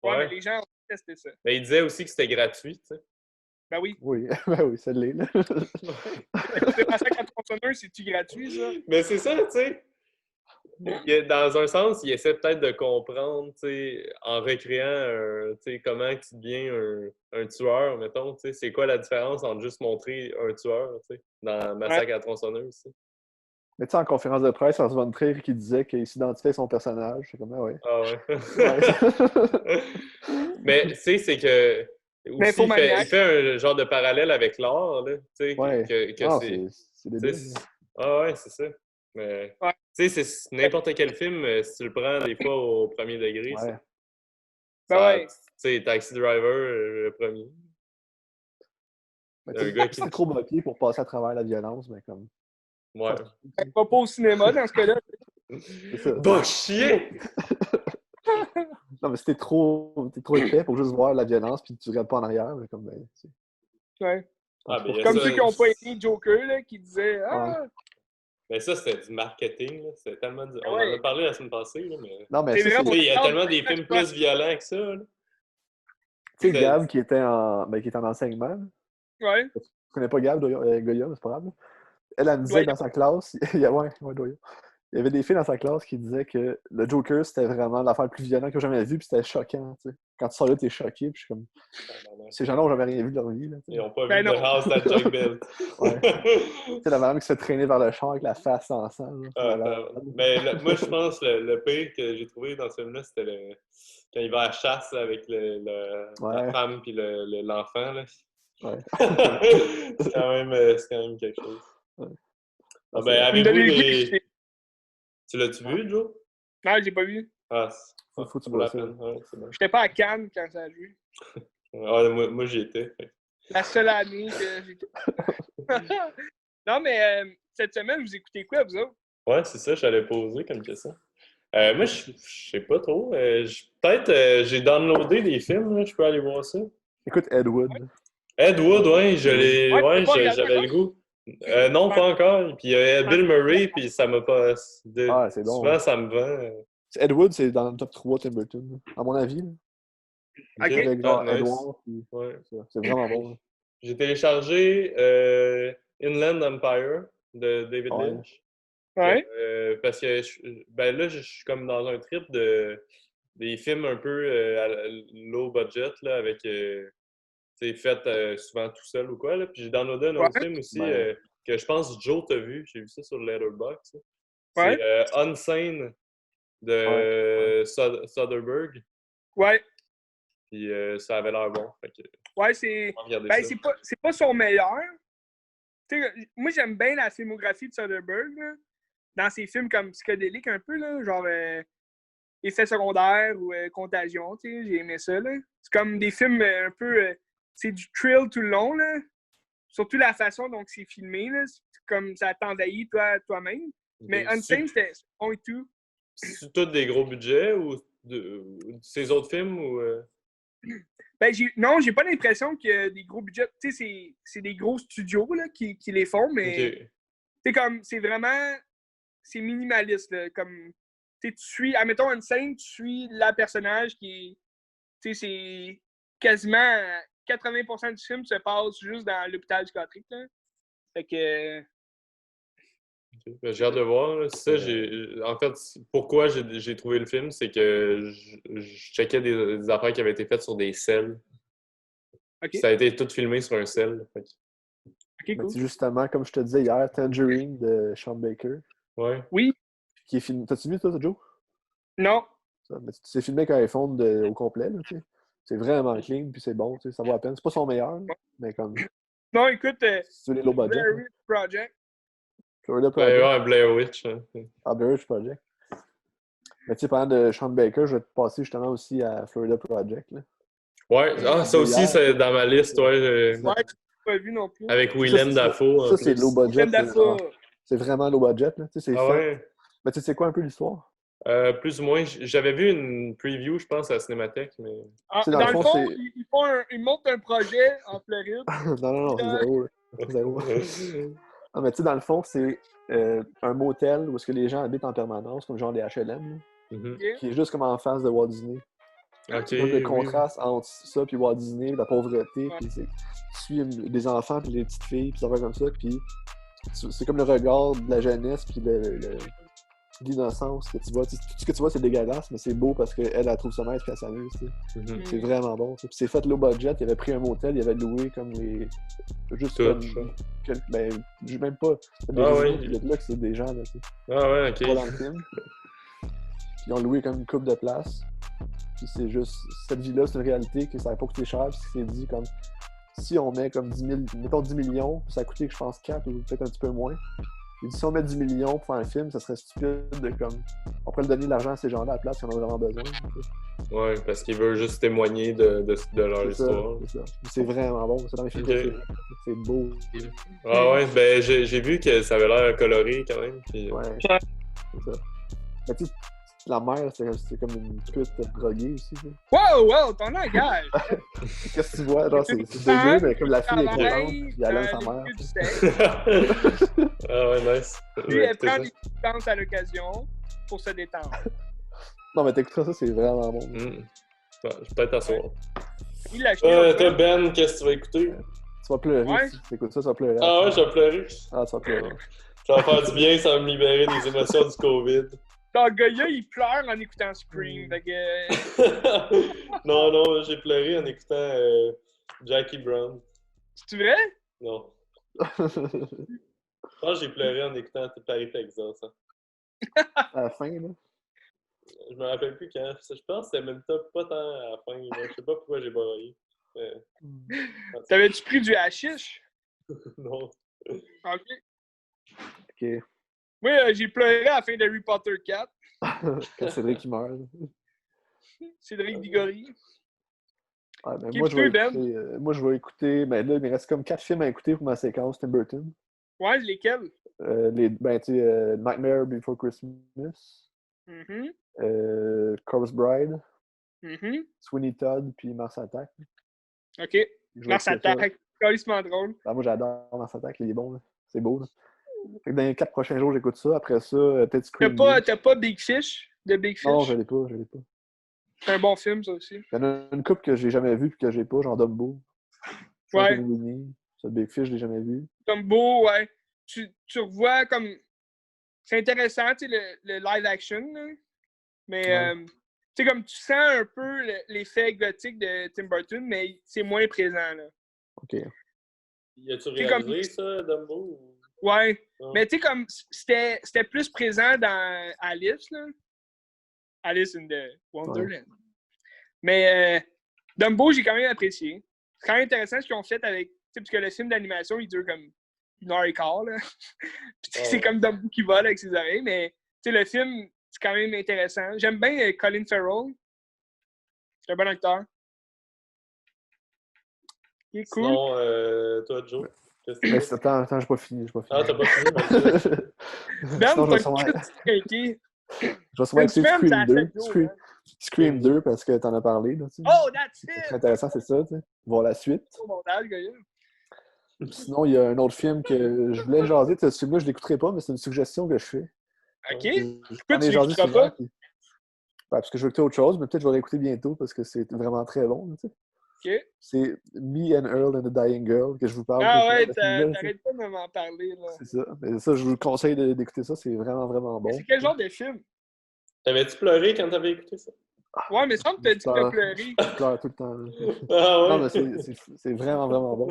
Ouais, mais les gens ont testé ça. Mais il disait aussi que c'était gratuit, tu sais. Ben oui. Oui, ben oui, ça l'est. Là. C'est passé à 4 c'est-tu gratuit, ça? Mais c'est ça, tu sais. Dans un sens, il essaie peut-être de comprendre, tu sais, en recréant comment tu deviens un tueur, mettons, tu sais, c'est quoi la différence entre juste montrer un tueur, tu sais, dans Massacre à la tronçonneuse, tu sais. Mais tu sais, en conférence de presse, Lars von Trier qui disait qu'il s'identifiait à son personnage, c'est comme, ouais. Ah ouais. Mais tu sais, c'est que aussi, il fait un genre de parallèle avec l'art, là, tu sais, que c'est débile. Ah ouais, c'est ça. Mais, tu sais, c'est n'importe quel film, si tu le prends des fois au premier degré, tu sais, Taxi Driver, le premier. Mais un gars qui est trop bloqué pour passer à travers la violence, mais comme... Ouais. Pas au cinéma, dans ce cas-là. Va chier! Non, mais si t'es trop épais pour juste voir la violence puis tu regardes pas en arrière, mais comme... Ouais. Comme ceux qui n'ont pas aimé Joker, là, qui disaient « Ah! » Mais ça, c'était du marketing. C'était tellement On en a parlé la semaine passée. Là, mais... Non, mais il y a tellement des films plus violents que ça. Tu sais, Gab qui était en enseignement. Ouais. Tu connais pas Gab, Goya, c'est pas grave. Elle me disait dans sa classe... Goya. Il y avait des filles dans sa classe qui disaient que le Joker, c'était vraiment l'affaire la plus violente que j'ai jamais vue, puis c'était choquant. T'sais. Quand tu sors là, t'es choqué, puis je suis comme... Ces gens-là n'ont jamais rien vu de leur vie. Là, ils n'ont pas vu The House that Jack Built. Tu sais, la madame qui se fait traîner vers le champ avec la face en sang. Mais moi, je pense que le pire que j'ai trouvé dans ce film-là, c'était quand il va à la chasse avec la femme puis l'enfant. Là. Ouais. c'est quand même quelque chose. Ouais. Ah, ben, avez-vous des... Tu l'as-tu vu, Joe? Non, je l'ai pas vu. Faut que tu vois ça. Ouais, bon. J'étais pas à Cannes quand ça a joué. Moi j'y étais. La seule année que j'étais. Non, mais cette semaine, vous écoutez quoi, vous autres? Ouais, c'est ça, j'allais poser comme question. Moi, je sais pas trop. Peut-être j'ai downloadé des films, là, je peux aller voir ça. Écoute Ed Wood. Ed Wood, ouais, j'avais le goût. Non, pas encore. Puis il y a Bill Murray, puis ça m'a pas... c'est bon. Souvent, ça me vend. Ed Wood, c'est dans le top 3 Tim Burton, à mon avis. Avec genre Edward, puis... c'est vraiment bon. J'ai téléchargé Inland Empire de David Lynch. Ouais. Parce que là, je suis comme dans un trip des films un peu à low budget, là, avec... fait souvent tout seul ou quoi. Là. Puis j'ai downloadé un autre film aussi que je pense Joe t'a vu. J'ai vu ça sur Letterboxd. C'est Unsane de Soderbergh. Ouais. Puis ça avait l'air bon. Fait que, Ouais, c'est. regarder Ben, ça. c'est pas son meilleur. T'sais, moi, j'aime bien la filmographie de Soderbergh, là, dans ses films comme psychédéliques un peu, là, genre Effets secondaires ou Contagion, j'ai aimé ça. Là. C'est comme des films un peu. C'est du thrill tout le long, là. Surtout la façon dont c'est filmé, là. C'est comme ça t'envahit toi-même. Mais Unsane, c'était bon et tout. C'est tout des gros budgets ou de ces autres films ou Ben, non, j'ai pas l'impression qu'il y a des gros budgets. Tu sais, c'est des gros studios là, qui les font, mais c'est vraiment. C'est minimaliste. Là, comme, tu suis, admettons une scène, tu suis la personnage qui est. C'est quasiment 80% du film se passe juste dans l'hôpital psychiatrique. Là. Fait que. J'ai hâte de voir. Là. Ça, en fait, pourquoi j'ai trouvé le film, c'est que je checkais des affaires qui avaient été faites sur des selles. Okay. Ça a été tout filmé sur un sel. Fait. OK, cool. Justement, comme je te disais hier, Tangerine de Sean Baker. Ouais. Oui. Qui est filmé. T'as-tu vu ça, Joe? Non. C'est filmé avec un iPhone au complet, là, tu sais. C'est vraiment clean, puis c'est bon, tu sais, ça vaut la peine. C'est pas son meilleur, mais comme... Non, écoute, c'est les low budget. Blair Witch Project. Florida Project. Ouais, Blair Witch. Hein. Ah, Blair Witch Project. Mais tu sais, parlant de Sean Baker, je vais te passer justement aussi à Florida Project, là. Ouais, ça aussi, c'est dans ma liste, ouais. Ouais, tu l'as pas vu non plus. Avec Willem Dafoe. Ça, c'est low budget. Willem Dafoe. C'est vraiment low budget, là. Tu sais, c'est fait. Ouais. Mais tu sais, c'est quoi un peu l'histoire? Plus ou moins. J'avais vu une preview, je pense, à la Cinémathèque, mais... Dans le fond, ils montent un projet en Floride. non, c'est zéro, là. C'est zéro. Non, mais tu sais, dans le fond, c'est un motel où est-ce que les gens habitent en permanence, comme genre des HLM, qui est juste comme en face de Walt Disney. Okay, donc, le contraste entre ça puis Walt Disney, la pauvreté, puis tu suis des enfants puis les petites filles, puis ça va comme ça, puis c'est comme le regard de la jeunesse puis l'innocence que tu vois. Tout ce que tu vois, c'est dégueulasse, mais c'est beau parce qu'elle trouve son maître et elle s'amuse. C'est vraiment bon. Puis c'est fait low budget. Il avait pris un motel, il avait loué comme les. Juste comme. Ben, même pas. Là, que c'est des gens. Là, ok. Pas dans le film. Ils ont loué comme une couple de places. Puis c'est juste. Cette vie-là, c'est une réalité que ça n'avait pas coûté cher. Puis c'est dit comme. Si on met comme 10 000, mettons 10 millions, puis ça a coûté, je pense, 4 ou peut-être un petit peu moins. Et si on met 10 millions pour faire un film, ça serait stupide de comme. On pourrait donner de l'argent à ces gens-là à la place qui en ont vraiment besoin. Ouais, parce qu'ils veulent juste témoigner de leur histoire. C'est ça. C'est vraiment bon. C'est dans les films. C'est beau. Ah ouais, ben j'ai vu que ça avait l'air coloré quand même. Puis... Ouais. C'est ça. Mais tu sais, la mère, c'est comme une pute droguée aussi. Wow, t'en engage! Qu'est-ce que tu vois? Genre, c'est dégueu, mais comme la fille est contente, puis elle aime sa mère. Ah ouais, nice. Puis elle prend des distances à l'occasion pour se détendre. Non, mais t'écouteras ça, c'est vraiment bon. Je vais peut-être t'asseoir. Il l'a acheté. Toi, Ben, qu'est-ce que tu vas écouter? Tu vas pleurer. Ouais. Si tu écoutes ça, tu vas pleurer. Ah ouais, je vais pleurer. Ah, tu vas pleurer. Ça va faire du bien, ça va me libérer des émotions du COVID. Ton gars-là, il pleure en écoutant Scream. Fait que... non, j'ai pleuré en écoutant Jackie Brown. C'est vrai? Non. Je pense que j'ai pleuré en écoutant Paris, Texas. Hein. À la fin, là. Je me rappelle plus quand. Je pense que c'était même pas tant à la fin. Je sais pas pourquoi j'ai broyé. T'avais-tu pris du hashish? Non. OK. Moi, j'ai pleuré à la fin d'Harry Potter 4. Quand Cédric il meurt. Cédric Diggory. Ouais, ben moi, je vais écouter. Ben là, il me reste comme 4 films à écouter pour ma séquence Tim Burton. Ouais, lesquels? Nightmare Before Christmas. Corpse Bride. Sweeney Todd, puis Mars Attack. OK. Mars Attack. Carrément drôle. Ben, moi, j'adore Mars Attack. Il est bon. Là. C'est beau. Là. Fait que dans les 4 prochains jours, j'écoute ça. Après ça, peut-être Scream. T'as pas Big Fish? De Big Fish? Non, je l'ai pas. C'est un bon film, ça aussi. Il y en a une couple que j'ai jamais vue et que j'ai pas, genre Dumbo. Ouais. Ça, Big Fish, je l'ai jamais vu. Dumbo, ouais. Tu revois comme... C'est intéressant, tu sais, le live action, là. Mais, tu sais, comme tu sens un peu l'effet gothique de Tim Burton, mais c'est moins présent, là. OK. Y a-tu réalisé ça, Dumbo? Ouais. Mais tu sais, comme c'était plus présent dans Alice, là. Alice in the Wonderland. Mais Dumbo, j'ai quand même apprécié. C'est quand même intéressant ce qu'ils ont fait avec... Parce que le film d'animation, il dure comme 1h15, là. Puis c'est comme Dumbo qui vole avec ses oreilles, mais le film, c'est quand même intéressant. J'aime bien Colin Farrell. C'est un bon acteur. Il est cool. Sinon, toi, Joe, qu'est-ce que tu fais? Attends, j'ai pas fini. Ah, t'as pas fini? Ben, Sinon, je vais t'as sûrement tout craqué. écouter Scream 2. Scream. Scream 2 parce que t'en as parlé. Là, Oh, that's c'est it! très intéressant, c'est ça. Voir la suite. Au montage, gars. Sinon, il y a un autre film que je voulais jaser. Ce film-là, je ne l'écouterai pas, mais c'est une suggestion que je fais. OK. J'en ai jasé l'écouteras souvent. pas? Parce que je veux écouter autre chose, mais peut-être que je vais l'écouter bientôt parce que c'est vraiment très long. Là, OK. c'est Me and Earl and the Dying Girl que je vous parle. Ah ouais, t'arrêtes pas de m'en parler. Là. C'est ça. Mais ça, je vous conseille d'écouter ça. C'est vraiment, vraiment bon. C'est quel genre de film? T'avais-tu pleuré quand t'avais écouté ça? Ouais, mais semble que t'as dit que t'as pleuré. Je pleure tout le temps. Là. Ah ouais? Non, mais c'est vraiment, vraiment bon.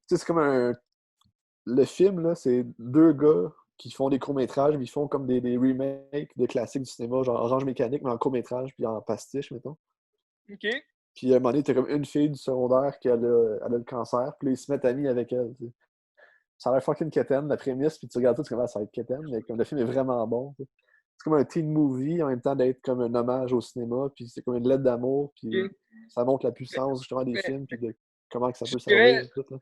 C'est comme un... Le film, là, c'est deux gars qui font des courts-métrages, mais ils font comme des remakes de classiques du cinéma, genre Orange Mécanique, mais en court-métrage, puis en pastiche, mettons. OK. Puis à un moment donné, t'as comme une fille du secondaire qui a le cancer, puis là, ils se mettent amis avec elle. T'sais. Ça a l'air fucking quétaine, la prémisse, puis tu regardes tout, tu commences à être quétaine, mais comme le film est vraiment bon. T'sais. C'est comme un teen movie en même temps d'être comme un hommage au cinéma, puis c'est comme une lettre d'amour, puis ça montre la puissance justement des films, puis de comment que ça peut servir. Tout, là.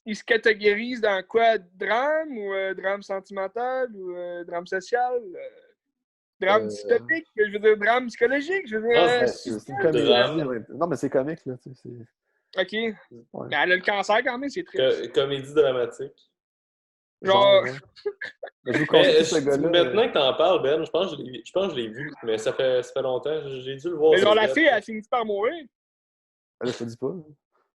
Ils se catégorisent dans quoi? Drame ou drame sentimental ou drame social? Drame dystopique? Je veux dire drame psychologique? Je veux dire... c'est une comédie. Non, mais c'est comique, là. OK. Ouais. Mais elle a le cancer quand même, c'est triste. Comédie dramatique. Genre... Mais je vous conseille ce gars-là. Maintenant que t'en parles, Ben, je pense que je l'ai vu, mais ça fait longtemps. J'ai dû le voir. Mais genre, la fille, elle finit par mourir. Je te dis pas.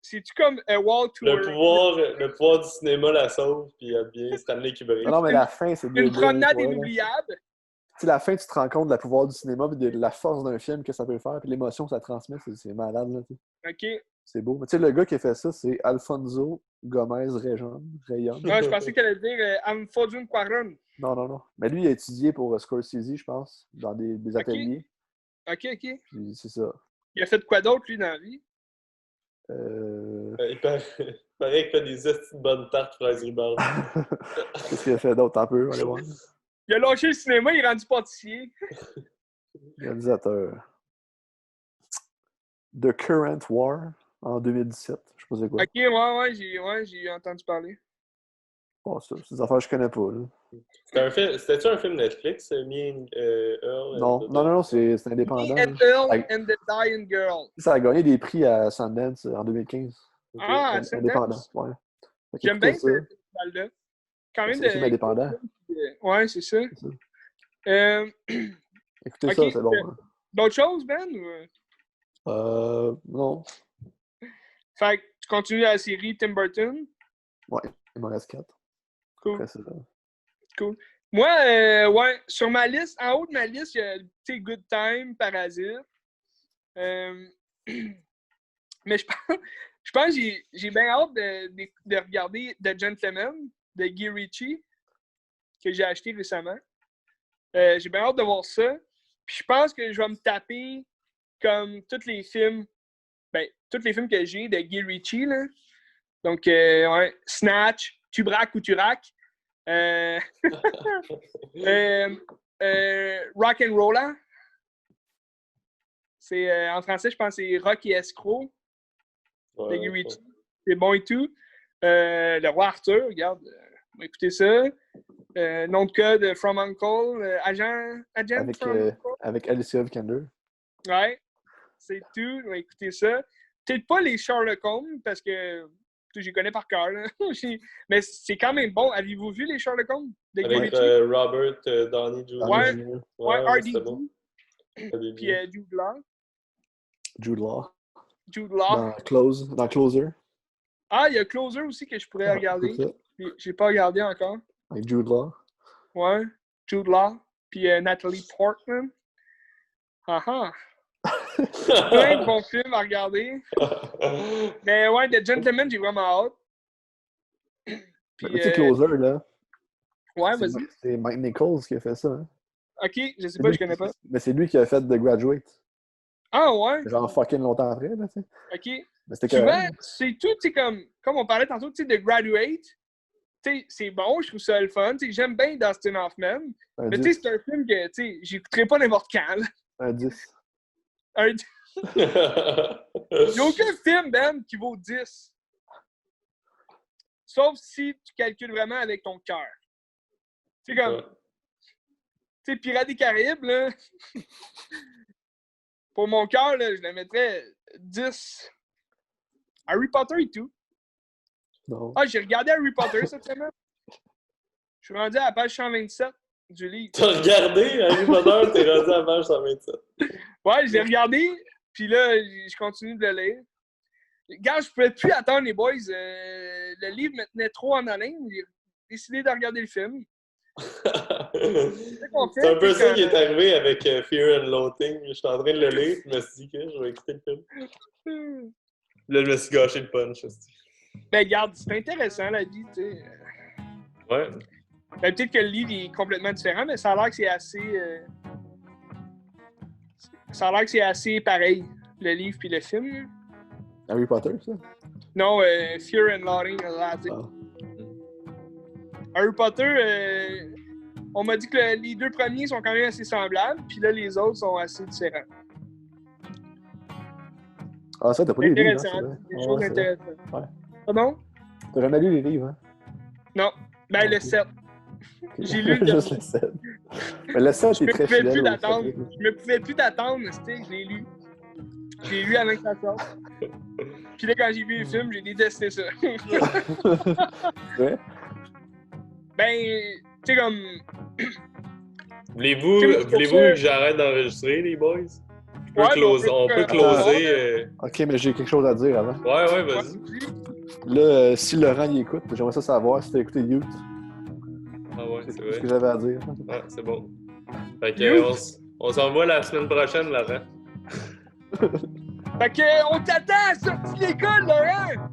C'est-tu comme A Wall to le pouvoir du cinéma la sauve, puis elle devient Stanley Kubrick. Non, mais la fin, c'est une promenade inoubliable. Tu sais, la fin, tu te rends compte de la pouvoir du cinéma, puis de la force d'un film que ça peut faire, puis l'émotion que ça transmet, c'est malade. Là, OK. C'est beau. Mais tu sais, le gars qui a fait ça, c'est Alfonso Gomez Rayon. Ah, je pensais qu'elle allait dire Amfodun Quaron. Non. Mais lui, il a étudié pour Scorsese, je pense, dans des ateliers. OK. Puis c'est ça. Il a fait quoi d'autre, lui, dans la vie? Il paraît qu'il fait des hosties de bonnes tartes fraises rhubarbe. Qu'est-ce qu'il a fait d'autre? Un peu, allez voir. Il a lâché le cinéma, il est rendu pâtissier. Réalisateur. The Current War, en 2017. Je sais pas c'est quoi. OK, j'ai entendu parler. Bon, ça, c'est des affaires que je connais pas. C'était-tu un film Netflix, Me and Earl? Non, c'est indépendant. Me and Earl and the Dying Girl. Ça a gagné des prix à Sundance en 2015. Okay. Ah, c'est indépendant. Ouais. J'aime bien ce festival-là. Quand même c'est film indépendant. Ouais, c'est ça. Écoutez ça, c'est bon. Hein. D'autres choses, Ben? Non. Fait que tu continues la série Tim Burton? Ouais, il m'en reste 4. Cool. Après, cool. Moi, ouais, sur ma liste, en haut de ma liste, il y a Good Time, Parasite. Mais je pense que j'ai bien hâte de regarder The Gentleman de Guy Ritchie, que j'ai acheté récemment. J'ai bien hâte de voir ça. Puis je pense que je vais me taper comme tous les films que j'ai de Guy Ritchie. Là. Donc, ouais, Snatch, Tubrac ou Turac. Rock and Roller. C'est, en français, je pense que c'est Rock et Escroc. De Guy Ritchie. C'est bon et tout. Le Roi Arthur, regarde, on va écouter ça. Nom de code From Uncle, agent avec Alicia Vikander. Ouais, c'est tout. On va écouter ça. Peut-être pas les Sherlock Holmes, parce que je les connais par cœur. Mais c'est quand même bon. Avez-vous vu les Sherlock Holmes? Avec Robert Downey Jr. Ouais, RDD. Bon. Puis Jude Law. Jude Law. Dans Closer. Ah, il y a Closer aussi que je pourrais regarder. J'ai pas regardé encore. Avec Jude Law. Ouais, Jude Law. Puis Natalie Portman. Plein de bons films à regarder. Mais ouais, The Gentleman, j'ai vraiment hâte. Puis, tu sais, Closer, là. Ouais, vas-y. C'est Mike Nichols qui a fait ça. Hein? Ok, je sais pas, je connais pas. Mais c'est lui qui a fait The Graduate. Ah ouais? Genre fucking longtemps après, là, tu sais. OK. Mais c'était Souvent, correct. c'est tout, tu sais, comme on parlait tantôt, tu sais, de Graduate. Tu sais, c'est bon, je trouve ça le fun. Tu sais, j'aime bien Dustin Hoffman. Un Mais tu sais, 10. c'est un film que, tu sais, j'écouterai pas n'importe quand. Là. Un 10. Il n'y a aucun film, Ben, qui vaut 10. Sauf si tu calcules vraiment avec ton cœur. Tu sais, comme... Tu sais, Pirates des Caraïbes, là... Pour mon cœur, là, je le mettrais 10. Harry Potter et tout. Non. Ah, j'ai regardé Harry Potter cette semaine. Je suis rendu à la page 127 du livre. T'as regardé Harry Potter, t'es rendu à la page 127. Ouais, je l'ai regardé, puis là, je continue de le lire. Gars, je pouvais plus attendre, les boys. Le livre me tenait trop en haleine. J'ai décidé de regarder le film. C'est un peu ça qui est arrivé avec Fear and Loathing. Je suis en train de le lire, je me suis dit que je vais écouter le film. Là, je me suis gâché le punch. Ben, regarde, c'est intéressant, la vie, tu sais. Ouais. Ben, peut-être que le livre est complètement différent, mais ça a l'air que c'est assez... Ça a l'air que c'est assez pareil, le livre puis le film. Harry Potter, ça? Non, Fear and Loathing, là, tu sais. Harry Potter, on m'a dit que les deux premiers sont quand même assez semblables, puis là, les autres sont assez différents. Ah, ça, t'as pas lu les livres, Intéressant, hein, des choses intéressantes. Ouais. Pardon? T'as jamais lu les livres, hein? Non. Ben, le 7. J'ai lu le Juste le 7. Mais le 7 est très fidèle. Je me pouvais plus d'attendre, mais je l'ai lu. Je l'ai lu avant que ça sorte. Puis là, quand j'ai vu le film, j'ai détesté ça. Ouais? Ben, tu sais, comme... Voulez-vous que j'arrête d'enregistrer, les boys? On peut closer. Ok, mais j'ai quelque chose à dire avant. Ouais, vas-y. Là, si Laurent y écoute, j'aimerais ça savoir si t'as écouté Youth. Ah ouais, c'est vrai. C'est ce que j'avais à dire. Ouais, c'est bon. Fait que on s'en va la semaine prochaine, Laurent. Fait que on t'attend à la sortie de l'école, Laurent!